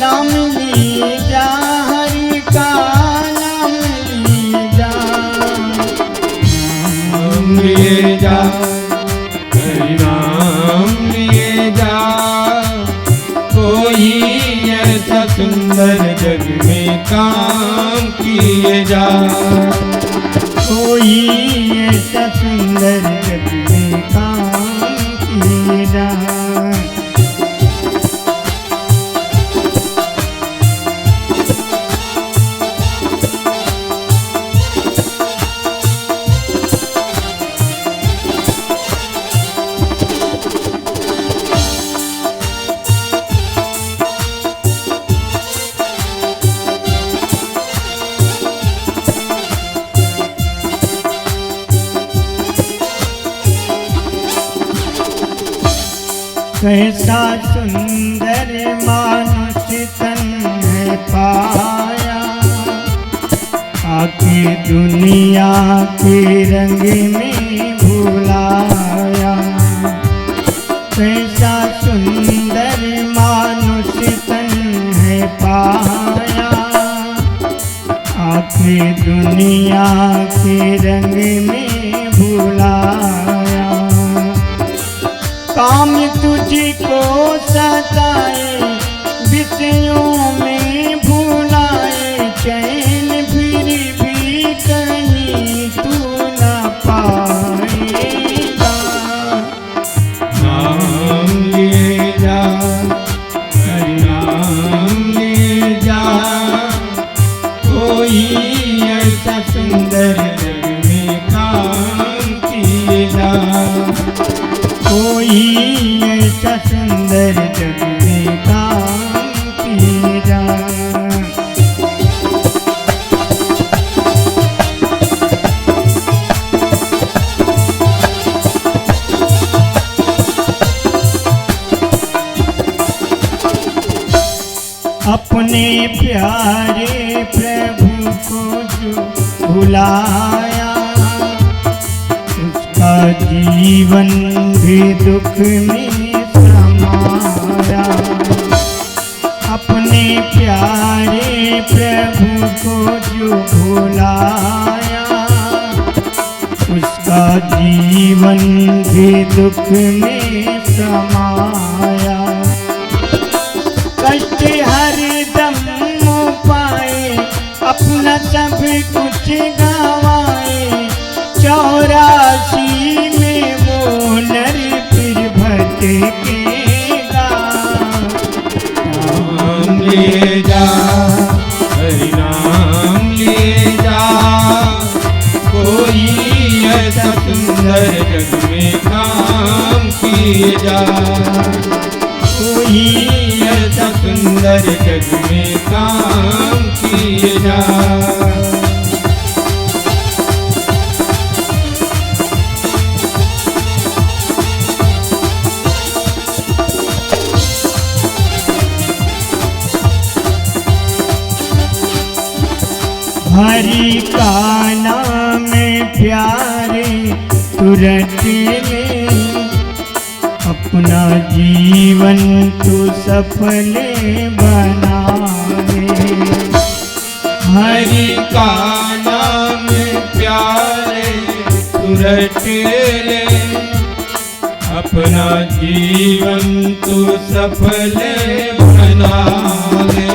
नाम लिए जा, हरि का नाम लिए जा, नाम लिए जा, हरि नाम लिए जा, कोई ऐसा सुंदर जग में काम किए जा, कोई ऐसा सुंदर जग में काम किए जा। कैसा सुंदर मानुष तन है पाया, आके दुनिया के रंग में भुलाया। कैसा सुंदर मानुष तन है पाया, आके दुनिया के रंग में भुलाया। काम तुझको सताए, विषयों में भुलाए, चैन फिर भी कहीं तू न पाएगा। नाम लिए जा, हरि नाम लिए जा, कोई ऐसा सुंदर जग में काम किए जा, कोई ऐसा सुंदर जग में काम किए जा। अपने को जो भुलाया, उसका जीवन भी दुख में समाया। अपने प्यारे प्रभु को जो भुलाया, उसका जीवन भी दुख में समाया। कष्ट हर दम पाए, अपना सब कुछ गवाए, 84 में वो नर फिर भटकेगा। नाम ले जा, हरि नाम ले जा, कोई ऐसा सुंदर जग में काम किए जा, कोई ऐसा सुंदर जग में काम किए जा। हरि का नाम प्यारे तुरंत ले, अपना जीवन तू सफल बनावे। हरि का नाम प्यारे तुरंत ले, अपना जीवन तू सफल बनावे।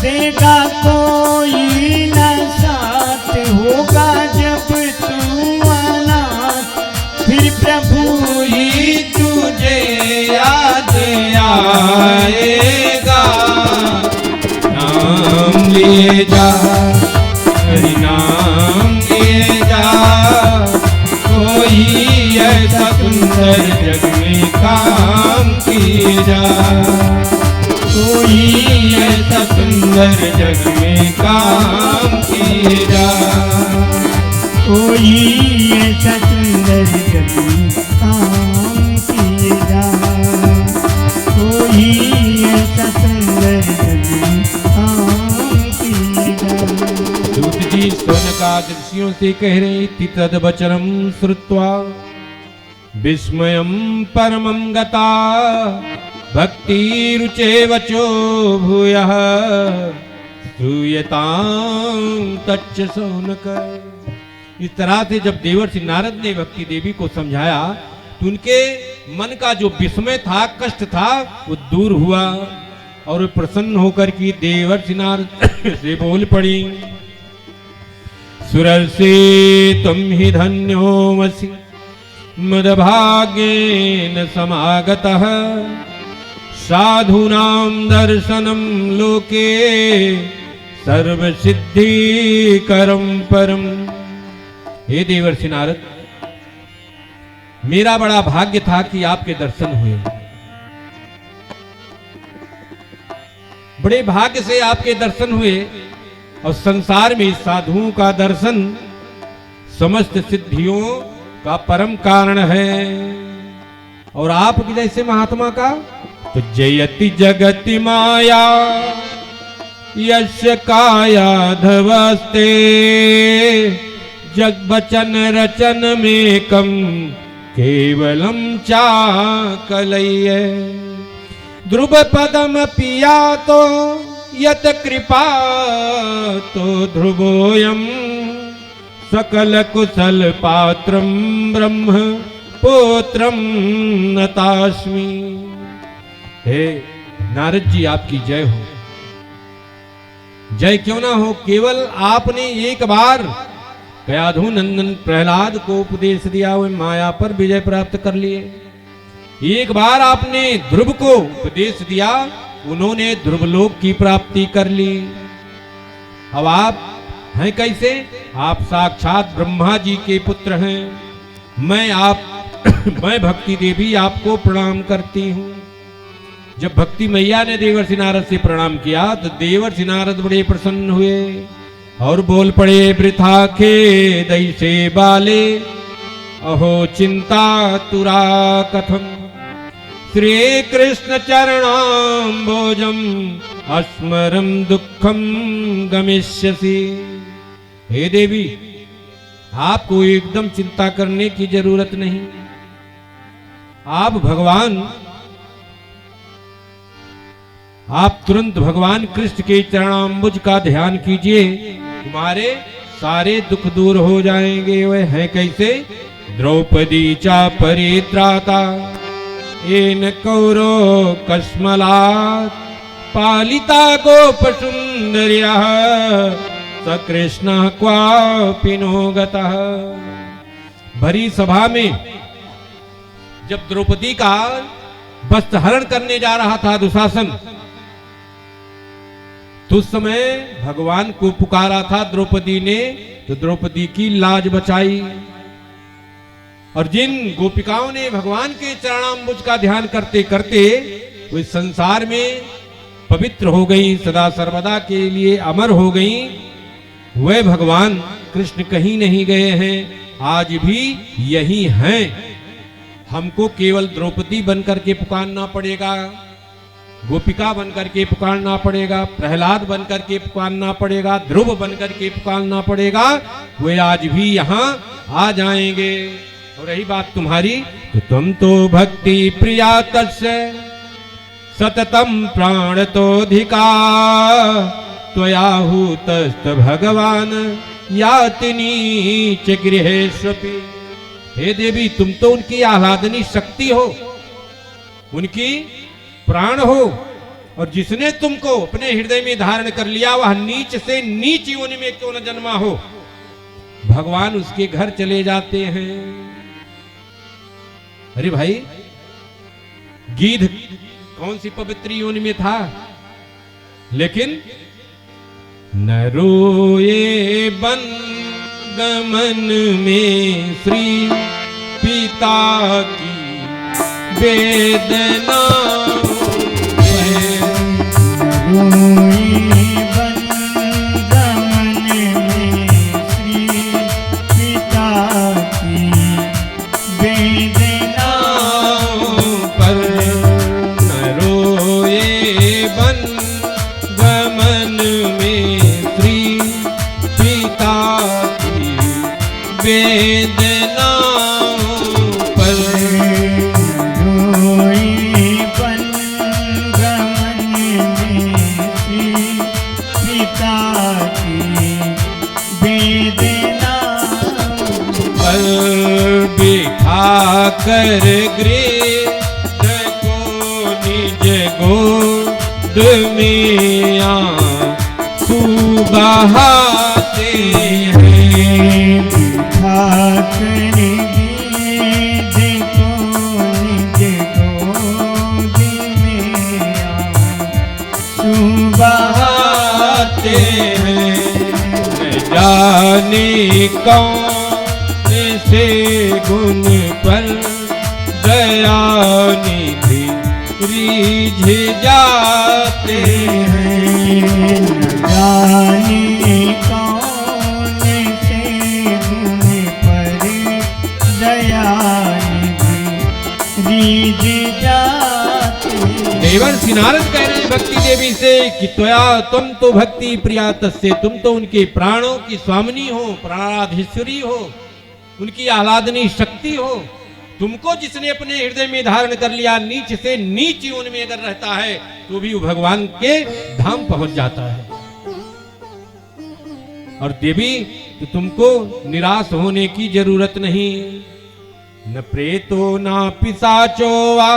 देगा कोई न साथ, होगा जब तू अनाथ, फिर प्रभु ही तुझे याद आएगा। नाम लिए जा, हरि नाम लिए जा, कोई ऐसा सुंदर जग में काम किए जा, कोई ऐसा सुंदर जग में काम किए जा, कोई ऐसा सुंदर जग में काम किए जा, कोई ऐसा सुंदर जग में काम किए जा। दूत जी शौनकादि ऋषियों से कह रहे थी, तद वचनम श्रुत्वा विस्मयम परमं गता, भक्ति रुचे वचो भूयः श्रूयतां तच्च शौनक। इस तरह से जब देवर्षि नारद ने भक्ति देवी को समझाया तो उनके मन का जो विस्मय था, कष्ट था, वो दूर हुआ और वे प्रसन्न होकर की देवर्षि नारद से बोल पड़ी। सुरर्षि तुम ही धन्योऽसि मदभाग्येन समागतः, साधूनां दर्शनं लोके सर्वसिद्धिकरं परम। हे देवर्षि नारद, मेरा बड़ा भाग्य था कि आपके दर्शन हुए। बड़े भाग्य से आपके दर्शन हुए और संसार में साधुओं का दर्शन समस्त सिद्धियों का परम कारण है। और आप जैसे महात्मा का तो जयति जगति माया यस्य काया धवस्ते, जग वचन रचन में कम केवलम चाकलय। ध्रुव पदम पिया तो यत कृपा तो ध्रुवोयम, सकल कुशल पात्रम ब्रह्म पुत्रम नतास्मि। हे नारद जी, आपकी जय हो। जय क्यों ना हो, केवल आपने एक बार कयाधु नंदन प्रहलाद को उपदेश दिया, वे माया पर विजय प्राप्त कर लिए। एक बार आपने ध्रुव को उपदेश दिया, उन्होंने ध्रुवलोक की प्राप्ति कर ली। अब आप हैं कैसे? आप साक्षात ब्रह्मा जी के पुत्र हैं। मैं भक्ति देवी आपको प्रणाम करती हूँ। जब भक्ति मैया ने देवर्षि नारद से प्रणाम किया तो देवर्षि नारद बड़े प्रसन्न हुए और बोल पड़े, वृथा खेदई से बाले, अहो चिंता तुरा कथम। श्री कृष्ण चरणाम्बोजम अस्मरम दुखम गमिष्यसि। हे देवी, आपको एकदम चिंता करने की जरूरत नहीं। आप तुरंत भगवान कृष्ण के चरणाम्बुज का ध्यान कीजिए, तुम्हारे सारे दुख दूर हो जाएंगे। वह है कैसे? द्रौपदी चा परित्राता येन कौरो कस्मलात् पालिता गोप सुंदर्यः स कृष्ण क्वापि नो गतः। भरी सभा में जब द्रौपदी का वस्त्र हरण करने जा रहा था दुशासन, तो उस समय भगवान को पुकारा था द्रौपदी ने, तो द्रौपदी की लाज बचाई। और जिन गोपिकाओं ने भगवान के चरणाम्बुज का ध्यान करते करते वो इस संसार में पवित्र हो गई, सदा सर्वदा के लिए अमर हो गई, वे भगवान कृष्ण कहीं नहीं गए हैं, आज भी यही हैं। हमको केवल द्रौपदी बनकर के पुकारना पड़ेगा, गोपिका बनकर के पुकारना पड़ेगा, प्रहलाद बनकर के पुकारना पड़ेगा, ध्रुव बनकर के पुकारना पड़ेगा, वे आज भी यहाँ आ जाएंगे। और रही बात तुम्हारी, तो तुम तो भक्ति प्रिया तस्य सततम प्राणतोधिका त्वयाहुतस्त भगवान याति नीच गृहेष्वपि। हे देवी, तुम तो उनकी आह्लादनी शक्ति हो, उनकी प्राण हो, और जिसने तुमको अपने हृदय में धारण कर लिया वह नीच से नीच योनि में क्यों न जन्मा हो, भगवान उसके घर चले जाते हैं। अरे भाई, गीध कौन सी पवित्र योनि में था, लेकिन न रोए बन गमन में श्री पिता की वेदना। कर गृह को निज गोद में आंसू बहाते हैं। ठाकर गृह को निज गोद में आंसू बहाते हैं। न जाने कौन से गुण पर दया निधि रिझ जाते हैं। जाने कौन से गुण पर दया निधि रिझ जाते हैं। देवर्षि नारद कह रहे भक्ति देवी से कि त्वया तुम तो भक्ति प्रिया तस्य, तुम तो उनके प्राणों की स्वामिनी हो, प्राणाधीश्वरी हो, उनकी आह्लादनी शक्ति हो। तुमको जिसने अपने हृदय में धारण कर लिया, नीच से नीच योनि में अगर रहता है तो भी वो भगवान के धाम पहुंच जाता है। और देवी, तो तुमको निराश होने की जरूरत नहीं। न प्रेतो ना पिशाचो वा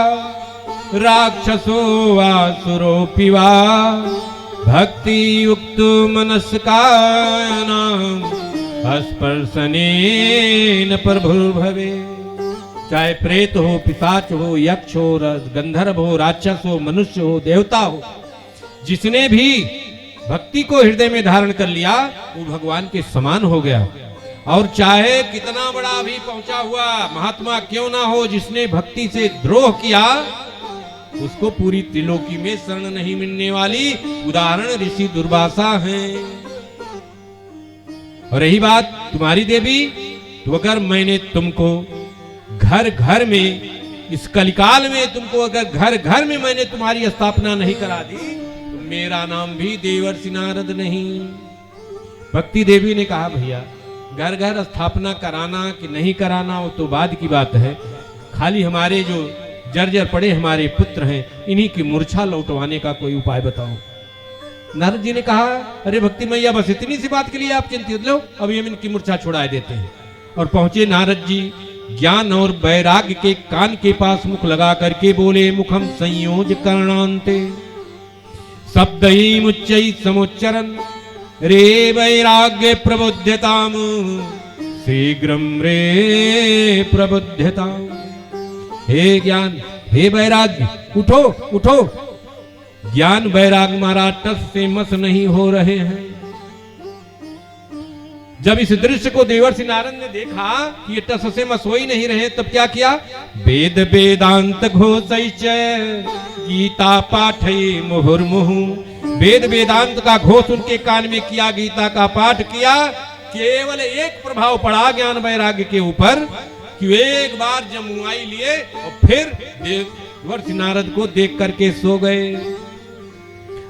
राक्षसो वा सुरोपि वा भक्ति युक्त मनस्कानां स्पर्शनेन प्रभुर्भवे। चाहे प्रेत हो, पिशाच हो, यक्ष हो, गंधर्व हो, राक्षस हो, मनुष्य हो, देवता हो, जिसने भी भक्ति को हृदय में धारण कर लिया वो भगवान के समान हो गया। और चाहे कितना बड़ा भी पहुंचा हुआ महात्मा क्यों ना हो, जिसने भक्ति से द्रोह किया उसको पूरी त्रिलोकी में शरण नहीं मिलने वाली। उदाहरण ऋषि दुर्वासा हैं। और रही बात तुम्हारी देवी, तो अगर मैंने तुमको घर घर में इस कलिकाल में तुमको अगर घर घर में मैंने तुम्हारी स्थापना नहीं करा दी तो मेरा नाम भी देवर्षि नारद नहीं। भक्ति देवी ने कहा भैया घर घर स्थापना कराना कि नहीं कराना वो तो बाद की बात है, खाली हमारे जो जर्जर पड़े हमारे पुत्र हैं इन्हीं की मूर्छा लौटवाने का कोई उपाय बताओ। नारद जी ने कहा अरे भक्ति मैया बस इतनी सी बात के लिए आप चिंतित लो, अभी हम इनकी मूर्छा छुड़ा देते हैं। और पहुंचे नारद जी ज्ञान और वैराग्य के कान के पास मुख लगा करके बोले मुखम संयोज कर्णांते शब्द ही मुच्चई समुच्चरन रे वैराग्य प्रबुद्धताम शीघ्रम रे प्रबुद्धताम। हे ज्ञान हे वैराग्य उठो उठो। ज्ञान वैराग महाराज टस से मस नहीं हो रहे हैं। जब इस दृश्य को देवर्षि नारद ने देखा कि ये टस से मस हो ही नहीं रहे तब क्या किया, वेद वेदांत घोषैच गीता पाठये मुहुर्मुहु। वेद वेदांत का घोष उनके कान में किया, गीता का पाठ किया। केवल एक प्रभाव पड़ा ज्ञान वैराग्य के ऊपर कि एक बार जमुआई लिए और फिर देवर्षि नारद को देख करके सो गए।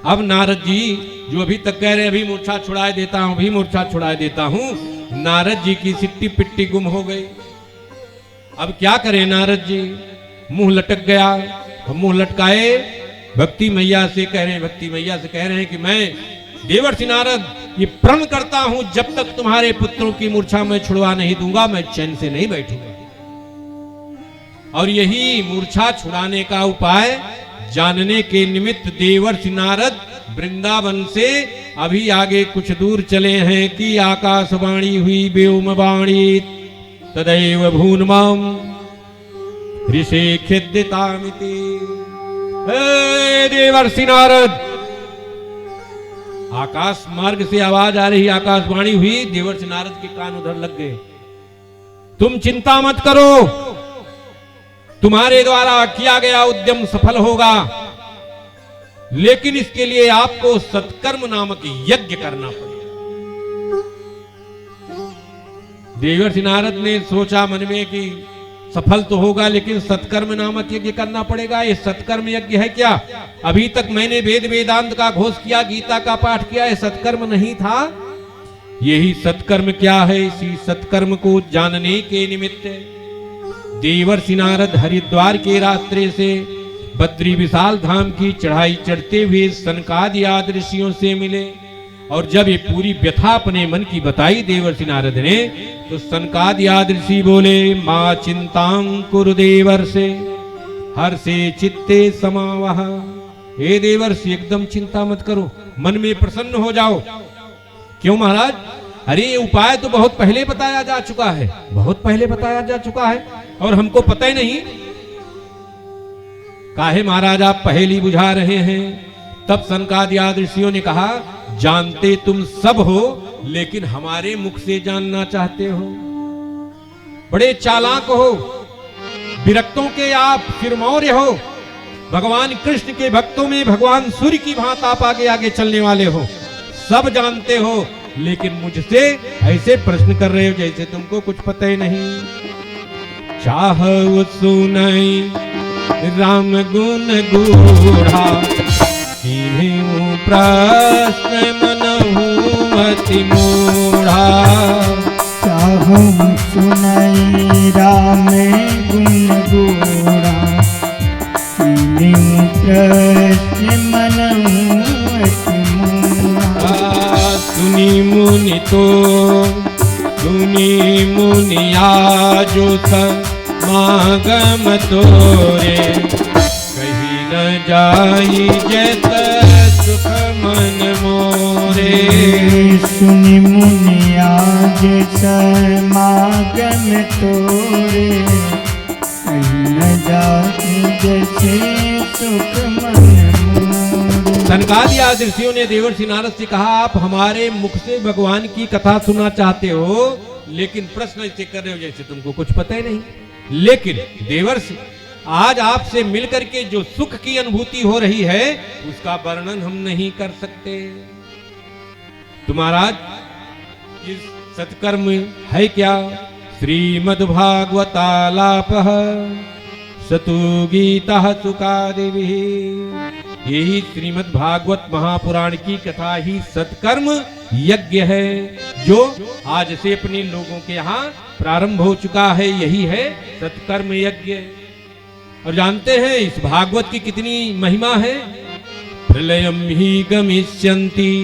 अब नारद जी जो अभी तक कह रहे अभी मूर्छा छुड़ाए देता हूं अभी मूर्छा छुड़ाए देता हूं, नारद जी की सिट्टी पिट्टी गुम हो गई। अब क्या करें नारद जी, मुंह लटक गया। मुंह लटकाए भक्ति मैया से कह रहे हैं, भक्ति मैया से कह रहे हैं कि मैं देवर्षि नारद ये प्रण करता हूं जब तक तुम्हारे पुत्रों की मूर्छा मैं छुड़वा नहीं दूंगा मैं चैन से नहीं बैठूंगा। और यही मूर्छा छुड़ाने का उपाय जानने के निमित्त देवर्षि नारद वृंदावन से अभी आगे कुछ दूर चले हैं कि आकाशवाणी हुई व्योमवाणी तदैव भून्माम ऋषि खिद्यतामिति। हे देवर्षि नारद, आकाश मार्ग से आवाज आ रही, आकाशवाणी हुई, देवर्षि नारद के कान उधर लग गए। तुम चिंता मत करो, तुम्हारे द्वारा किया गया उद्यम सफल होगा, लेकिन इसके लिए आपको सत्कर्म नामक यज्ञ करना पड़ेगा। देवर्षि नारद ने सोचा मन में कि सफल तो होगा लेकिन सत्कर्म नामक यज्ञ करना पड़ेगा। ये सत्कर्म यज्ञ है क्या? अभी तक मैंने वेद वेदांत का घोष किया, गीता का पाठ किया, ये सत्कर्म नहीं था। यही सत्कर्म क्या है? इसी सत्कर्म को जानने के निमित्त देवर्षि नारद हरिद्वार के रास्ते से बद्री विशाल धाम की चढ़ाई चढ़ते हुए सनकादि आदि ऋषियों से मिले। और जब ये पूरी व्यथा अपने मन की बताई देवर्षि नारद ने तो सनकादि आदि ऋषि बोले मां चिंतां कुरु देवर्षे हर्षे चित्ते समावह। हे देवर्षि एकदम चिंता मत करो, मन में प्रसन्न हो जाओ। क्यों महाराज? अरे ये उपाय तो बहुत पहले बताया जा चुका है, बहुत पहले बताया जा चुका है और हमको पता ही नहीं। काहे महाराज आप पहेली बुझा रहे हैं? तब सनकादि आदि ऋषियों ने कहा जानते तुम सब हो लेकिन हमारे मुख से जानना चाहते हो। बड़े चालाक हो, विरक्तों के आप फिरमौर्य हो, भगवान कृष्ण के भक्तों में भगवान सूर्य की भांति आप आगे आगे चलने वाले हो, सब जानते हो लेकिन मुझसे ऐसे प्रश्न कर रहे हो जैसे तुमको कुछ पता ही नहीं। चाह सुनाई राम गुण गूढ़ा कीन्हीं प्रश्न मनहु अति मूढ़ा। चाहूं सुनाई राम गुण गूढ़ा कीन्हीं प्रश्न मनहु अति मूढ़ा। सुनी मुनि तो सुनी मुनि आजो समागम तोरे कहीं न जाई जैत सुख मन मोरे। सुनि मुनि आज समागम तोरे कहीं न जाई जैसे सुख मन मोरे। सनकादि आदि ऋषियों ने देवर्षि नारद से कहा आप हमारे मुख से भगवान की कथा सुनना चाहते हो लेकिन प्रश्न ऐसे कर रहे हो जैसे तुमको कुछ पता ही नहीं। लेकिन देवर्षि आज आपसे मिलकर के जो सुख की अनुभूति हो रही है उसका वर्णन हम नहीं कर सकते। तो महाराज इस सत्कर्म है क्या? श्रीमद्भागवतालापः सतु गीता सुकादिभिः। यही श्रीमद् भागवत महापुराण की कथा ही सत्कर्म यज्ञ है, जो आज से अपने लोगों के यहाँ प्रारंभ हो चुका है। यही है सत्कर्म यज्ञ। और जानते हैं इस भागवत की कितनी महिमा है। प्रलयम ही गमिष्यन्ति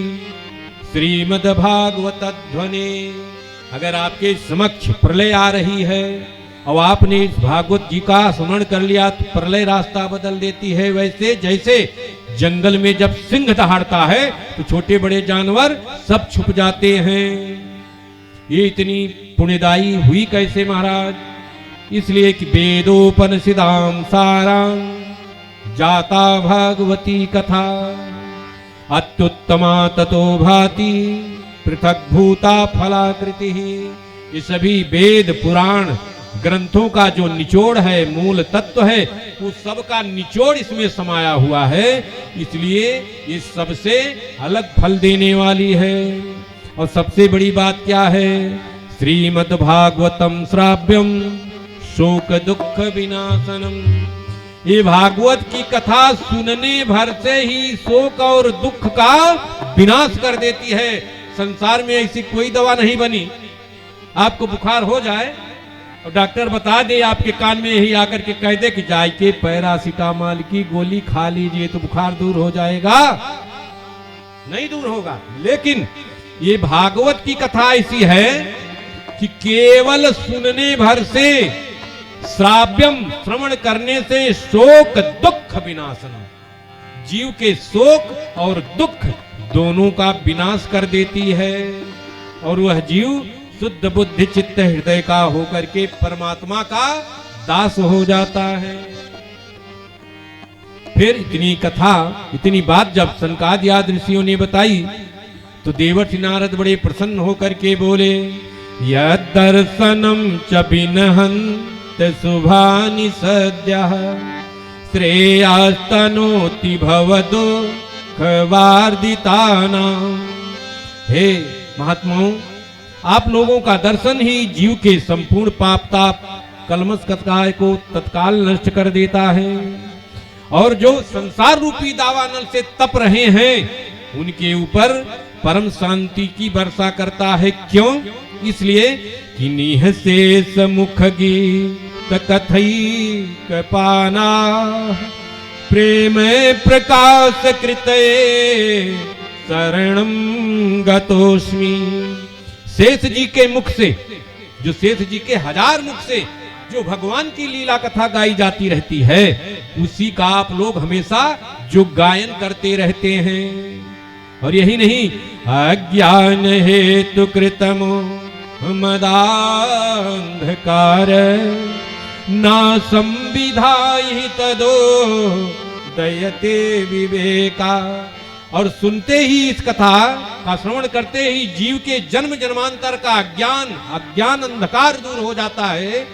श्रीमद् भागवत ध्वनि। अगर आपके समक्ष प्रलय आ रही है और आपने इस भागवत जी का स्मरण कर लिया तो प्रलय रास्ता बदल देती है। वैसे जैसे जंगल में जब सिंह दहाड़ता है तो छोटे बड़े जानवर सब छुप जाते हैं। ये इतनी पुण्यदायी हुई कैसे महाराज? इसलिए कि वेदोपनिषदां सारां जाता भागवती कथा अत्युत्तमा ततो भाति पृथक भूता फलाकृति। ये सभी वेद पुराण ग्रंथों का जो निचोड़ है, मूल तत्व है, वो सब का निचोड़ इसमें समाया हुआ है। इसलिए ये सबसे अलग फल देने वाली है। और सबसे बड़ी बात क्या है? श्रीमद् भागवतम श्राव्यम शोक दुख विनाशनम। ये भागवत की कथा सुनने भर से ही शोक और दुख का विनाश कर देती है। संसार में ऐसी कोई दवा नहीं बनी। आपको बुखार हो जाए और डॉक्टर बता दे आपके कान में यही आकर के कह दे कि जाए के पैरासीटामोल की गोली खा लीजिए तो बुखार दूर हो जाएगा, नहीं दूर होगा। लेकिन ये भागवत की कथा ऐसी है कि केवल सुनने भर से, श्राव्यम श्रवण करने से शोक दुख विनाशनम, जीव के शोक और दुख दोनों का विनाश कर देती है। और वह जीव शुद्ध बुद्धि चित्त हृदय का होकर के परमात्मा का दास हो जाता है। फिर इतनी कथा, इतनी बात जब सनकादि आदि ऋषियों ने बताई तो देवर्षि नारद बड़े प्रसन्न होकर के बोले, यद्दर्शनम च विनहन्त शुभानि सद्यः श्रेयास्तनोति भवदो खवार्दितानां। हे महात्माओं, आप लोगों का दर्शन ही जीव के संपूर्ण पाप ताप कलमश कतकाय को तत्काल नष्ट कर देता है। और जो संसार रूपी दावानल से तप रहे हैं उनके ऊपर परम शांति की वर्षा करता है। क्यों? इसलिए कि निह शेष मुख गीत कथई कपाना प्रेम प्रकाश कृते शरणं गतोस्मि। शेष जी के मुख से, जो शेष जी के 1000 मुख से जो भगवान की लीला कथा गाई जाती रहती है, उसी का आप लोग हमेशा जो गायन करते रहते हैं। और यही नहीं, अज्ञान हेतु कृतमो मदांधकार ना संविधाहि तदो दयते विवेका। और सुनते ही इस कथा का श्रवण करते ही जीव के जन्म जन्मांतर का अज्ञान अंधकार दूर हो जाता है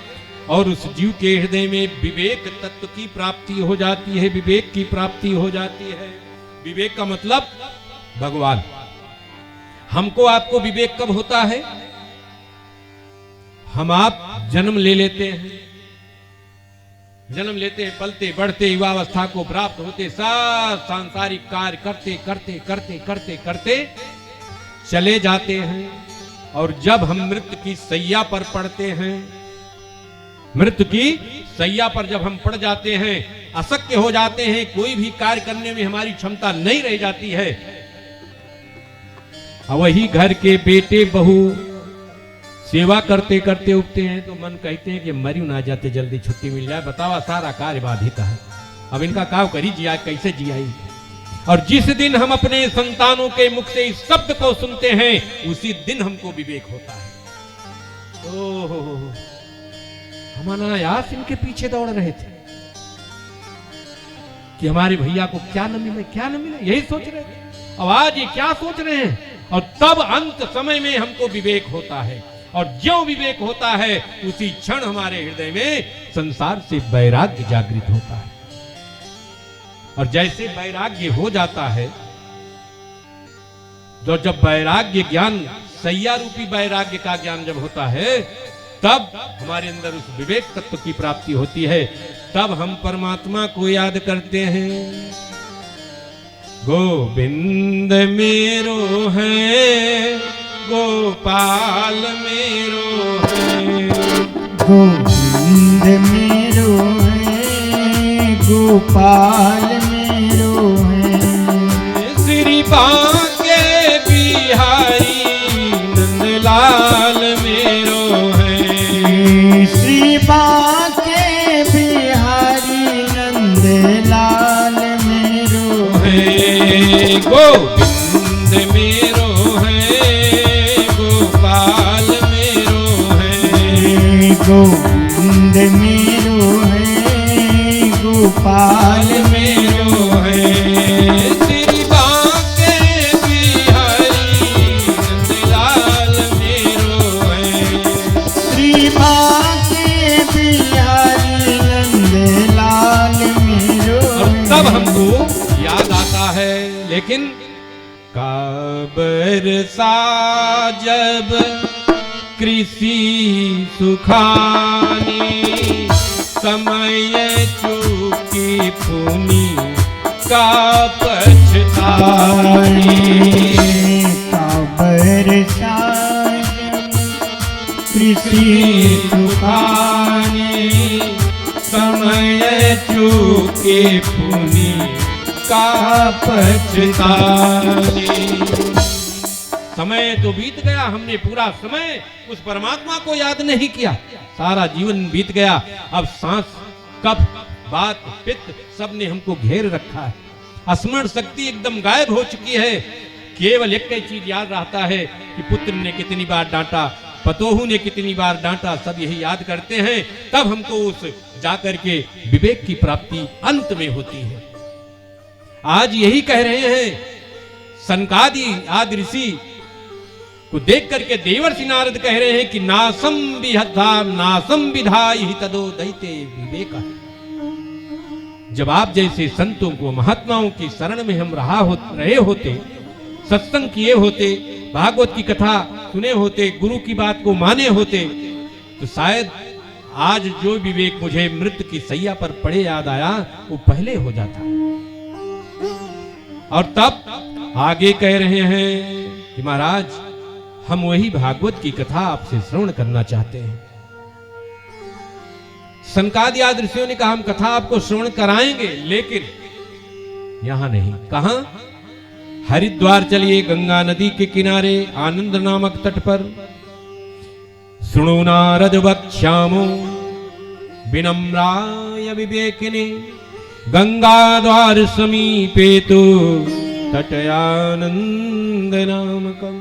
और उस जीव के हृदय में विवेक तत्व की प्राप्ति हो जाती है, विवेक की प्राप्ति हो जाती है। विवेक का मतलब भगवान। हमको आपको विवेक कब होता है? हम आप जन्म ले लेते हैं, जन्म लेते हैं, पलते बढ़ते युवावस्था को प्राप्त होते, सब सांसारिक कार्य करते करते करते करते करते चले जाते हैं। और जब हम मृत्यु की सैया पर पड़ते हैं, मृत्यु की सैया पर जब हम पड़ जाते हैं, अशक्य हो जाते हैं, कोई भी कार्य करने में हमारी क्षमता नहीं रह जाती है, वही घर के बेटे बहू सेवा करते करते उठते हैं तो मन कहते हैं कि मरी ना जाते, जल्दी छुट्टी मिल जाए। बतावा, सारा कार्य बाधित है, अब इनका काम करी जिया, कैसे जियाई। और जिस दिन हम अपने संतानों के मुख से इस शब्द को सुनते हैं, उसी दिन हमको विवेक होता है। ओहो, हम अनायास इनके पीछे दौड़ रहे थे कि हमारे भैया को क्या न मिले, क्या न मिले, यही सोच रहे थे। अब आज ये क्या सोच रहे हैं? और तब अंत समय में हमको विवेक होता है। और जो विवेक होता है उसी क्षण हमारे हृदय में संसार से वैराग्य जागृत होता है। और जैसे वैराग्य हो जाता है, तो जब वैराग्य ज्ञान, सैया रूपी वैराग्य का ज्ञान जब होता है, तब हमारे अंदर उस विवेक तत्व की प्राप्ति होती है, तब हम परमात्मा को याद करते हैं। गोविंद मेरो है, गोपाल मेरो है, गोविंद मेरो है, गोपाल मेरो है, श्री बांके बिहारी नंदलाल मेरो है, श्री बांके बिहारी नंदलाल मेरो है। गोविंद मेरो है, गोपाल मेरो है, गोविंद मेरो है, गोपाल मेरो है, श्री बांके बिहारी नंदलाल मेरो है। श्री बांके बिहारी नंदलाल मेरो और तब हमको याद आता है, लेकिन काबर सा जब कृषि सुखानी, समय चूकी पुनी का पछतानी, काबर साजन कृषि सुखानी, समय चूके पुनी का पछतानी। समय तो बीत गया, हमने पूरा समय उस परमात्मा को याद नहीं किया, सारा जीवन बीत गया। अब सांस, कफ, बात, पित्त सब ने हमको घेर रखा है। स्मरण शक्ति एकदम गायब हो चुकी है। केवल एक ही चीज याद रहता है कि पुत्र ने कितनी बार डांटा, पतोहू ने कितनी बार डांटा, सब यही याद करते हैं। तब हमको उस जाकर के विवेक की प्राप्ति अंत में होती है। आज यही कह रहे हैं, सनकादि आदि ऋषि को देख करके देवर्षि नारद कह रहे हैं कि नासम विहता नासम विधाई तदो दैते विवेक। जब आप जैसे संतों को, महात्माओं की शरण में हम रहे होते, सत्संग किए होते, भागवत की कथा सुने होते, गुरु की बात को माने होते, तो शायद आज जो विवेक मुझे मृत्यु की सैया पर पड़े याद आया, वो पहले हो जाता। और तब आगे कह रहे हैं कि महाराज, हम वही भागवत की कथा आपसे श्रवण करना चाहते हैं। सनकादि आदि ऋषियों ने कहा हम कथा आपको श्रवण कराएंगे, लेकिन यहां नहीं। कहां? हरिद्वार चलिए, गंगा नदी के किनारे आनंद नामक तट पर। सुनो नारद वक्ष्यामो विनम्राय विवेकिने, गंगा द्वार समीपे तो तटयानंद नामकम।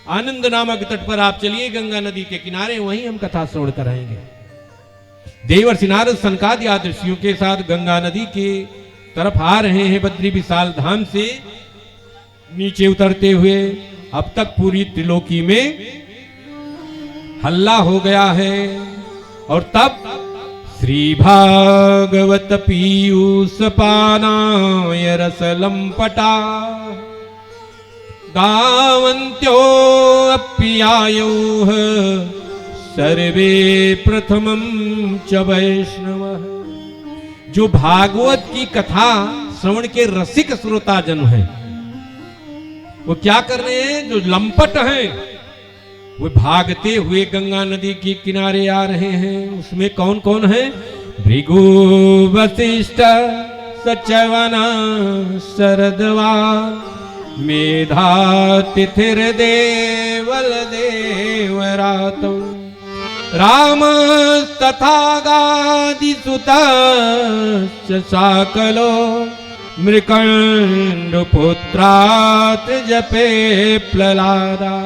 आनंद नामक तट पर आप चलिए, गंगा नदी के किनारे, वहीं हम कथा श्रवण कराएंगे। देवर्षि नारद सनकादि आदि ऋषियों के साथ गंगा नदी के तरफ आ रहे हैं। बद्री विशाल धाम से नीचे उतरते हुए अब तक पूरी त्रिलोकी में हल्ला हो गया है। और तब श्री भागवत पीयूष पानाय रस लंपटा, गावन्त्यो अप्यायुः सर्वे प्रथमं च वैष्णवः। जो भागवत की कथा श्रवण के रसिक श्रोता जन हैं, वो क्या कर रहे हैं? जो लंपट हैं, वो भागते हुए गंगा नदी के किनारे आ रहे हैं। उसमें कौन कौन है? भृगु वशिष्ठ सचवना शरद्वा, मेधा तिथिर देवल देवरातो, राम तथा गादिसुत साकलो, मृकंड पुत्रात् जपे प्रहलादा,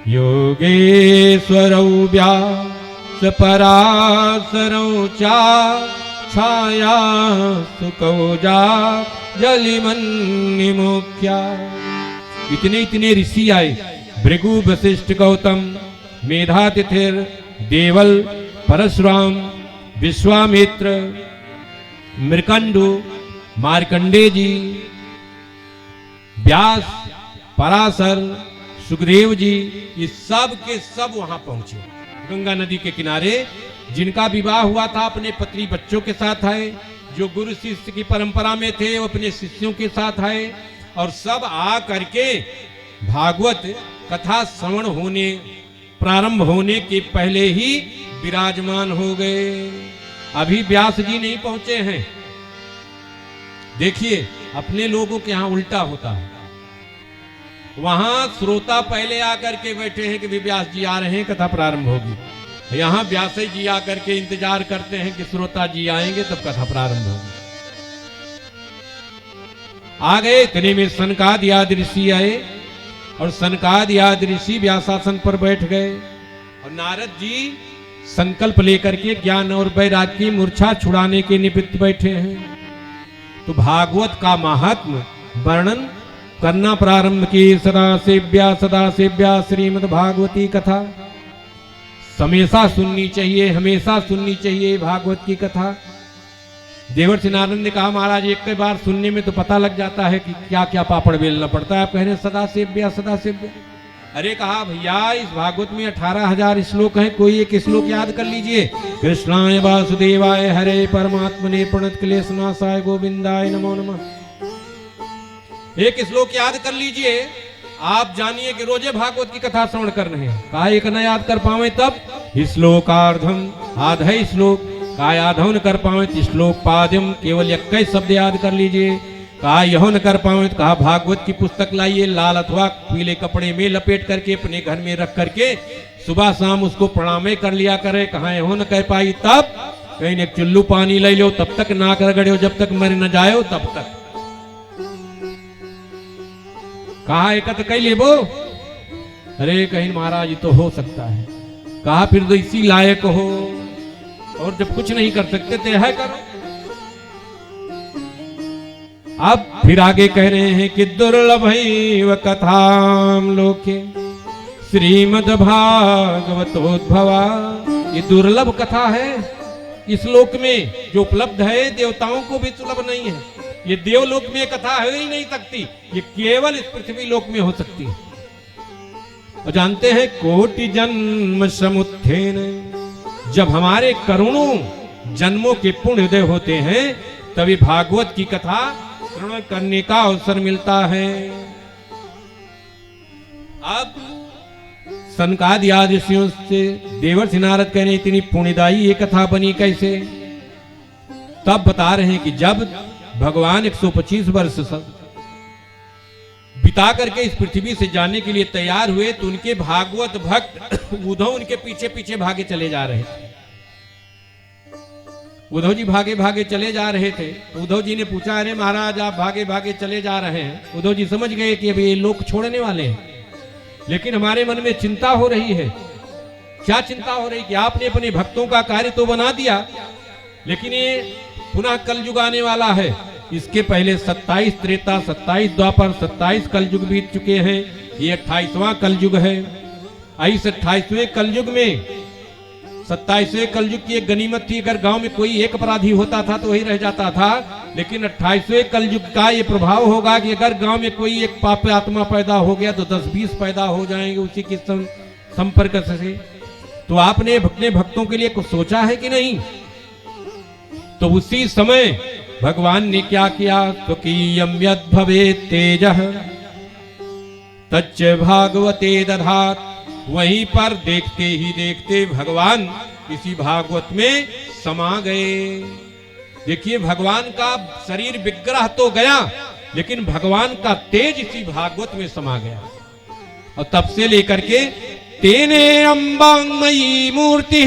योगेश्वरौ व्यास पराशरौ चा, छाया सुकौजा जलिमन्निमुख्या। इतने इतने ऋषि आए, भृगु वशिष्ठ गौतम, मेधातिथिर, देवल, परशुराम, विश्वामित्र, मृकंडु, मार्कंडे जी, व्यास, पराशर, सुखदेव जी, ये सब के सब वहां पहुंचे गंगा नदी के किनारे। जिनका विवाह हुआ था अपने पत्नी बच्चों के साथ आए, जो गुरु शिष्य की परंपरा में थे वो अपने शिष्यों के साथ आए, और सब आ करके भागवत कथा श्रवण होने प्रारंभ होने के पहले ही विराजमान हो गए। अभी व्यास जी नहीं पहुंचे हैं। देखिए अपने लोगों के यहाँ उल्टा होता है, वहां श्रोता पहले आकर के बैठे हैं कि व्यास जी आ रहे हैं, कथा प्रारंभ होगी। यहाँ व्यास जी आकर के इंतजार करते हैं कि श्रोता जी आएंगे तब कथा प्रारंभ होगी। आ गए, इतने में सनकादि आदि ऋषि आए, और सनकादि आदि ऋषि व्यासासन पर बैठ गए, और नारद जी संकल्प लेकर के ज्ञान और वैराग्य की मूर्छा छुड़ाने के निमित्त बैठे हैं। तो भागवत का महात्म वर्णन करना प्रारंभ की। सदा सेव्या श्रीमद् भागवती कथा, हमेशा सुननी चाहिए, हमेशा सुननी चाहिए भागवत की कथा। देवर्षि नारद ने कहा महाराज एक कई बार सुनने में तो पता लग जाता है कि क्या क्या पापड़ बेलना पड़ता है, आप कह रहे हैं सदा सेव्या सदा सेव्या। अरे कहा भैया इस भागवत में 18,000 श्लोक हैं, कोई एक श्लोक याद कर लीजिए। कृष्णाय वासुदेवाय हरे परमात्मने प्रणत क्लेशनाशाय गोविंदाय नमो नमः। एक श्लोक याद कर लीजिए, आप जानिए कि रोजे भागवत की कथा श्रवण कर रहे हैं। कहा एक न याद कर पावे तब श्लोकार्धम, आधा श्लोक का आधव न कर पावे श्लोक पाद्यम, केवल 21 शब्द याद कर लीजिए। कहा यहो न कर पावे तो कहा भागवत की पुस्तक लाइए, लाल अथवा पीले कपड़े में लपेट करके अपने घर में रख करके सुबह शाम उसको प्रणाम कर लिया करे। कहा यहो न कर पाई तब कहीं एक चुल्लू पानी ले लो, तब तक नाक रगड़ो जब तक मर न जाए तब तक। कहा एकत्र कई लेबो, अरे कहीं महाराज तो हो सकता है। कहा फिर तो इसी लायक हो, और जब कुछ नहीं कर सकते तो है करो। अब फिर आगे कह रहे हैं कि दुर्लभ कथाम लोके श्रीमद् भागवतोद्भवा, ये दुर्लभ कथा है इस लोक में जो उपलब्ध है, देवताओं को भी सुलभ नहीं है। ये देवलोक में कथा हो ही नहीं सकती, ये केवल इस पृथ्वी लोक में हो सकती है। और जानते हैं कोटि जन्म समुत्थेन, जब हमारे करोड़ों जन्मों के पुण्य उदय होते हैं तभी भागवत की कथा श्रवण करने का अवसर मिलता है। अब सनकादि आदि ऋषियों से देवर्षि नारद कह रहे इतनी पुण्यदायी ये कथा बनी कैसे। तब बता रहे हैं कि जब भगवान 125 वर्ष बिता करके इस पृथ्वी से जाने के लिए तैयार हुए तो उनके भागवत भक्त उद्धव उनके पीछे पीछे भागे चले जा रहे थे। उद्धव जी भागे भागे चले जा रहे थे। उद्धव जी ने पूछा अरे महाराज आप भागे भागे चले जा रहे हैं। उद्धव जी समझ गए कि अभी ये लोग छोड़ने वाले हैं, लेकिन हमारे मन में चिंता हो रही है। क्या चिंता हो रही कि आपने अपने भक्तों का कार्य तो बना दिया, लेकिन ये पुनः कलयुग आने वाला है। इसके पहले 27 त्रेता, 27 द्वापर, 27 कलयुग बीत चुके हैं। ये 28वां कलयुग है। इस 28वें कलयुग में 27वें कलयुग की एक गनीमत थी, अगर गांव में कोई एक अपराधी होता था तो वही रह जाता था। लेकिन 28वें कलयुग का ये प्रभाव होगा कि अगर गांव में कोई एक पापी आत्मा पैदा हो गया तो 10-20 पैदा हो जाएंगे उसी के संपर्क से। तो आपने अपने भक्तों के लिए कुछ सोचा है कि नहीं? तो उसी समय भगवान ने क्या किया, स्वकीयं यद् भवेत् तेजः तच्च भागवते दधात्। वहीं पर देखते ही देखते भगवान इसी भागवत में समा गए। देखिए भगवान का शरीर विग्रह तो गया, लेकिन भगवान का तेज इसी भागवत में समा गया। और तब से लेकर के तेने अम्बांगमयी मूर्ति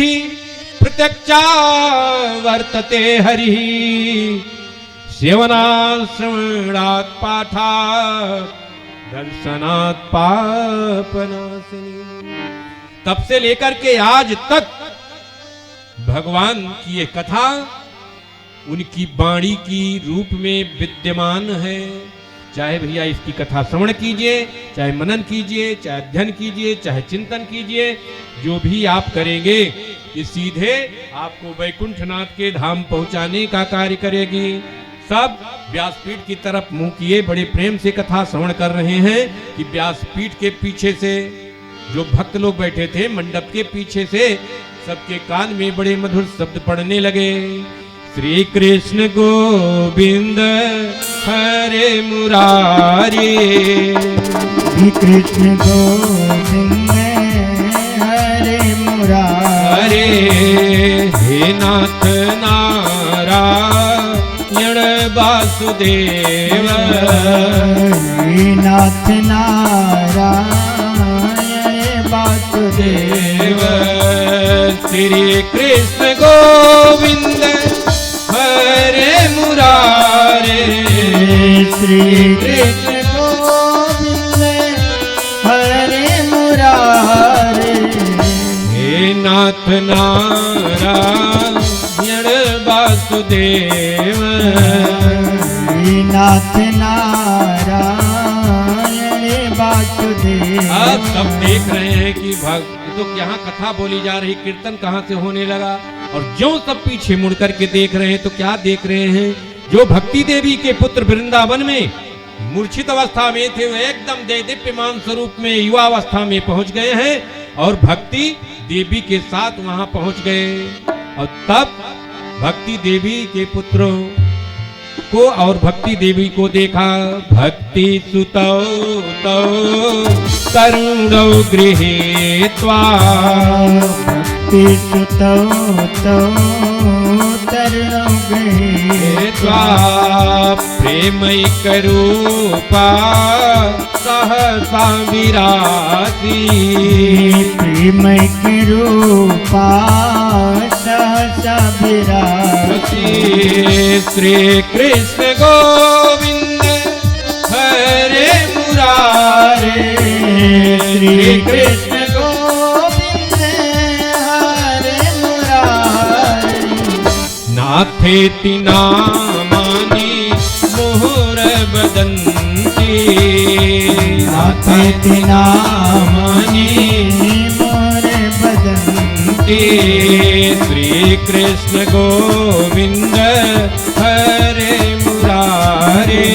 प्रत्यक्षा वर्तते हरि, सेवनात् श्रवणात् पाठात् दर्शनात् पापनाशनी। तब से लेकर के आज तक भगवान की ये कथा उनकी वाणी की रूप में विद्यमान है। चाहे भैया इसकी कथा श्रवण कीजिए, चाहे मनन कीजिए, चाहे अध्ययन कीजिए, चाहे चिंतन कीजिए, जो भी आप करेंगे ये सीधे आपको वैकुंठनाथ के धाम पहुंचाने का कार्य करेगी। सब व्यासपीठ की तरफ मुंह किए बड़े प्रेम से कथा श्रवण कर रहे हैं कि व्यासपीठ के पीछे से जो भक्त लोग बैठे थे मंडप के पीछे से सबके कान में बड़े मधुर शब्द पड़ने लगे। श्री कृष्ण गोविंद हरे मुरारी, श्री कृष्ण गोविंद हरे मुरारी, हे नाथ नारायण वासुदेव, हे नाथ नारायण वासुदेव, श्री कृष्ण गोविंद हरे मुरारे, श्री कृष्ण गोविंद हरे मुरारे, हे नाथ नारायण वासुदेव, हे नाथ नारायण वासुदेव। आप सब देख रहे हैं कि तो यहाँ कथा बोली जा रही, कीर्तन कहाँ से होने लगा, और जो सब पीछे मुड़ करके देख रहे हैं तो क्या देख रहे हैं, जो भक्ति देवी के पुत्र वृंदावन में मूर्छित अवस्था में थे वे एकदम दिव्यमान स्वरूप में युवा अवस्था में पहुंच गए हैं और भक्ति देवी के साथ वहां पहुंच गए। और तब भक्ति देवी के पुत्रों को और भक्ति देवी को देखा। भक्ति सुतौ तौ तरुणौ गृहीत्वा, भक्ति सुतौ तौ तरुणौ गृहीत्वा, प्रेमैकरूपा सहसा विरासी, प्रेमैकरूपा सहसा विरासी, श्री कृष्ण गोविंद हरे मुरारे, श्री कृष्ण गोविंद हरे मुरारे, नाथेति नामानि मोहर बदन्ति, नाथेति नामानि मोहर बदन्ति, श्री कृष्ण गोविंद हरे मुरारे,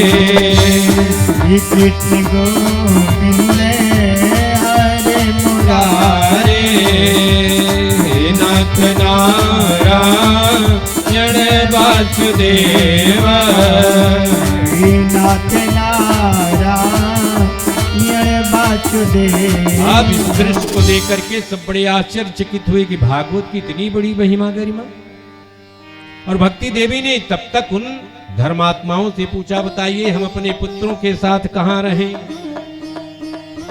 श्री कृष्ण गोविंद हरे मुरारे, नाथ नारायण वासुदेव, नाथ नारायण वासुदेव। अब इस दृश्य को देख करके सब बड़े आश्चर्यचकित हुए कि भागवत की इतनी बड़ी महिमा गरिमा। और भक्ति देवी ने तब तक उन धर्मात्माओं से पूछा, बताइए हम अपने पुत्रों के साथ कहाँ रहें।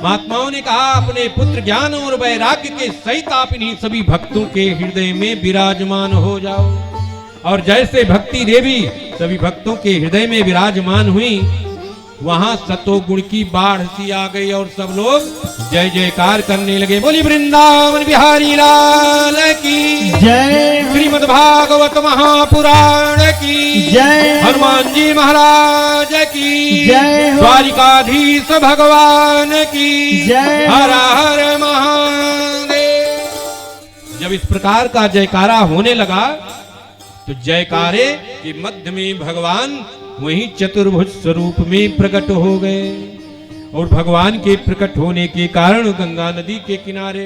महात्माओं ने कहा, अपने पुत्र ज्ञान और वैराग्य के सहित आप इन्हीं सभी भक्तों के हृदय में विराजमान हो जाओ। और जैसे भक्ति देवी सभी भक्तों के हृदय में विराजमान हुई, वहां सतोगुण की बाढ़ सी आ गई और सब लोग जय जयकार करने लगे। बोली वृंदावन बिहारी लाल की जय, श्रीमद् भागवत महापुराण की जय, हनुमान जी महाराज की जय, द्वारिकाधीश भगवान की जय, हर हर महादेव। जब इस प्रकार का जयकारा होने लगा तो जयकारे के मध्य में भगवान वहीं चतुर्भुज स्वरूप में प्रकट हो गए। और भगवान के प्रकट होने के कारण गंगा नदी के किनारे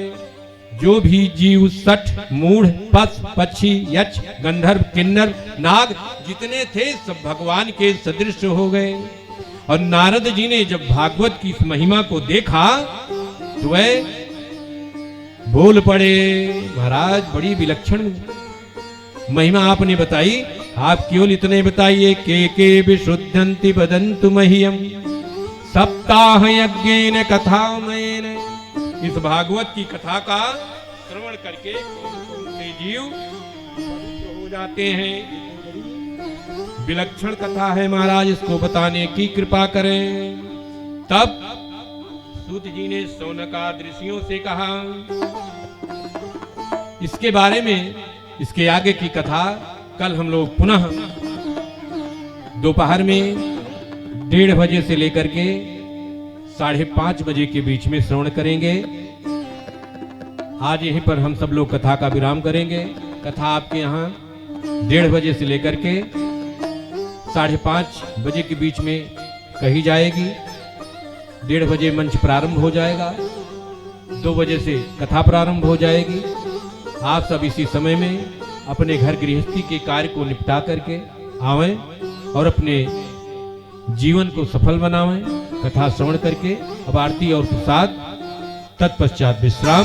जो भी जीव, सठ, मूढ़, पश, पक्षी, यक्ष, गंधर्व, किन्नर, नाग जितने थे सब भगवान के सदृश हो गए। और नारद जी ने जब भागवत की इस महिमा को देखा तो वह बोल पड़े, महाराज बड़ी विलक्षण महिमा आपने बताई, आप केवल इतने बताइए। के विशुद्धंति वदन्तु मह्यम सप्ताह यज्ञेन कथामयेन। इस भागवत की कथा का श्रवण करके कौन से जीव पवित्र हो जाते हैं। विलक्षण कथा है महाराज, इसको बताने की कृपा करें। तब सूत जी ने शौनकादि ऋषियों से कहा, इसके बारे में, इसके आगे की कथा कल हम लोग पुनः दोपहर में 1:30 बजे से लेकर के 5:30 बजे के बीच में श्रवण करेंगे। आज यहीं पर हम सब लोग कथा का विराम करेंगे। कथा आपके यहाँ 1:30 बजे से लेकर के 5:30 बजे के बीच में कही जाएगी। 1:30 बजे मंच प्रारंभ हो जाएगा। 2 बजे से कथा प्रारंभ हो जाएगी। आप सब इसी समय में अपने घर गृहस्थी के कार्य को निपटा करके आवें और अपने जीवन को सफल बनावें कथा श्रवण करके। अब आरती और प्रसाद, तत्पश्चात विश्राम।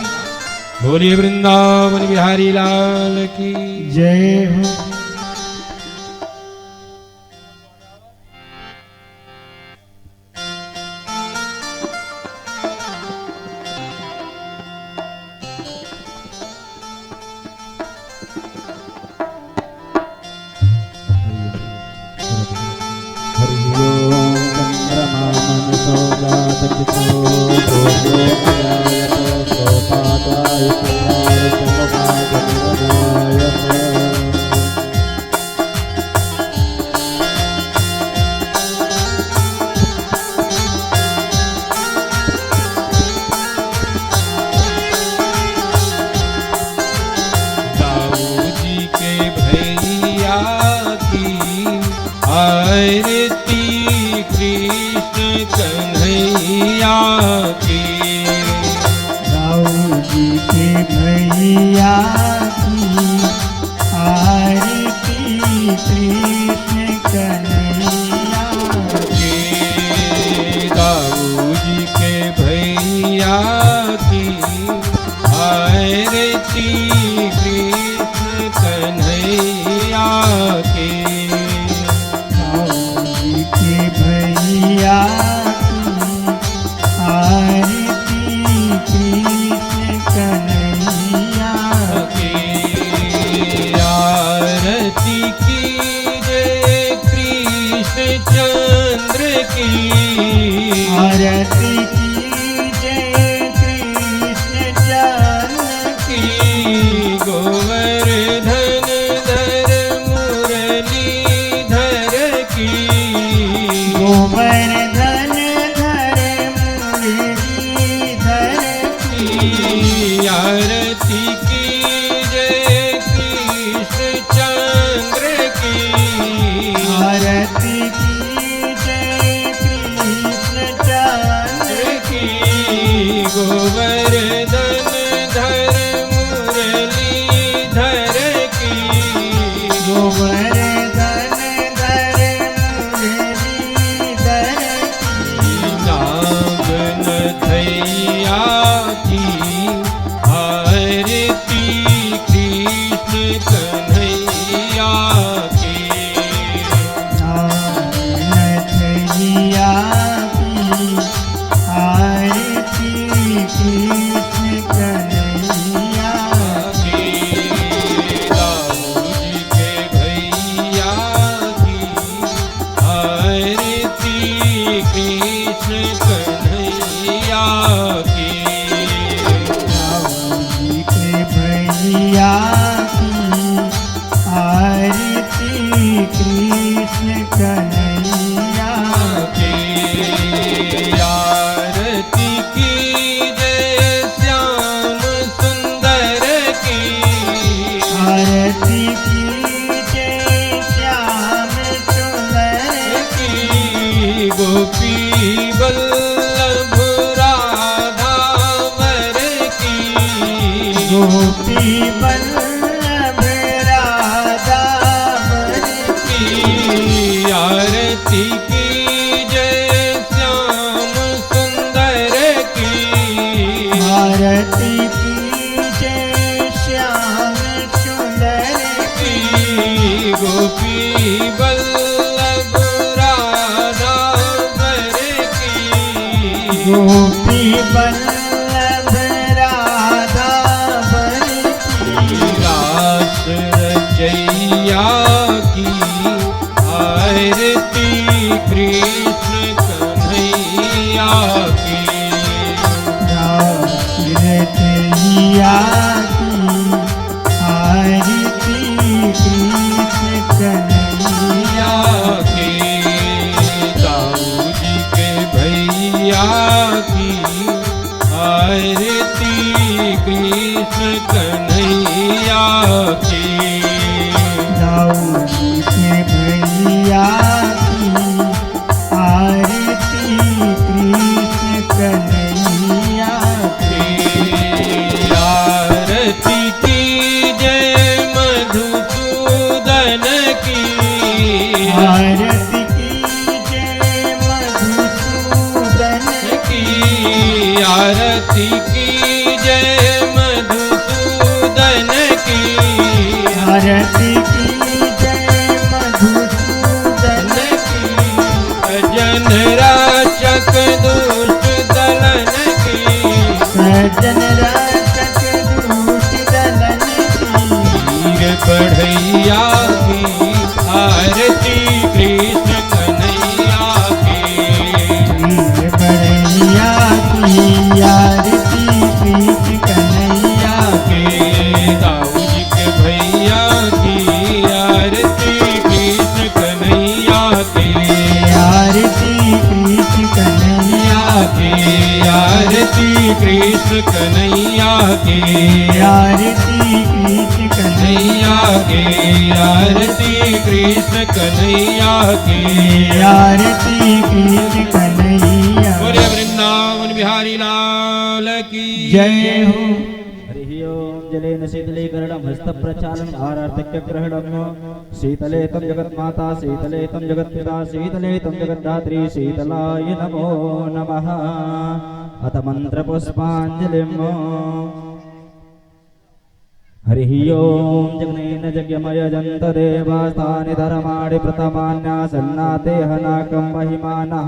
बोलिए वृंदावन बिहारी लाल की जय हो। कन्हैया की। जय मधुसूदन की, आरती कीजय मधुसूदन की, सजन राचक दुष्ट दलन की, सज्जन राचक दुष्ट दलन की, वीर बढ़ैया की आरती कृष्ण कन्हैया की, वीर बढ़ैया की आरती कृष्ण कन्हैया के दाऊ जी के भैया की आरती कृष्ण कन्हैया के, आरती कृष्ण कन्हैया के आरती कृष्ण कन्हैया के, आरती कृष्ण कन्हैया कन्हैया के आरती कृष्ण कन्हैया के, आरती कृष्ण कन्हैया बोले वृंदावन बिहारी लाल की जय हो। हरि ओम जलेन शीतलीकरणं हस्तप्रचालनं आरार्तिक्यग्रहणं शीतले तं जगन्माता शीतले तं जगत्पिता शीतले तं जगद्धात्री शीतलाय नमो नमः। अथ मन्त्रपुष्पाञ्जलिम्। हरिः ओम जगनेन जज्ञमयजन्त देवास्तानि धर्माणि प्रथमान्यासन्नाते हनाकं महिमानः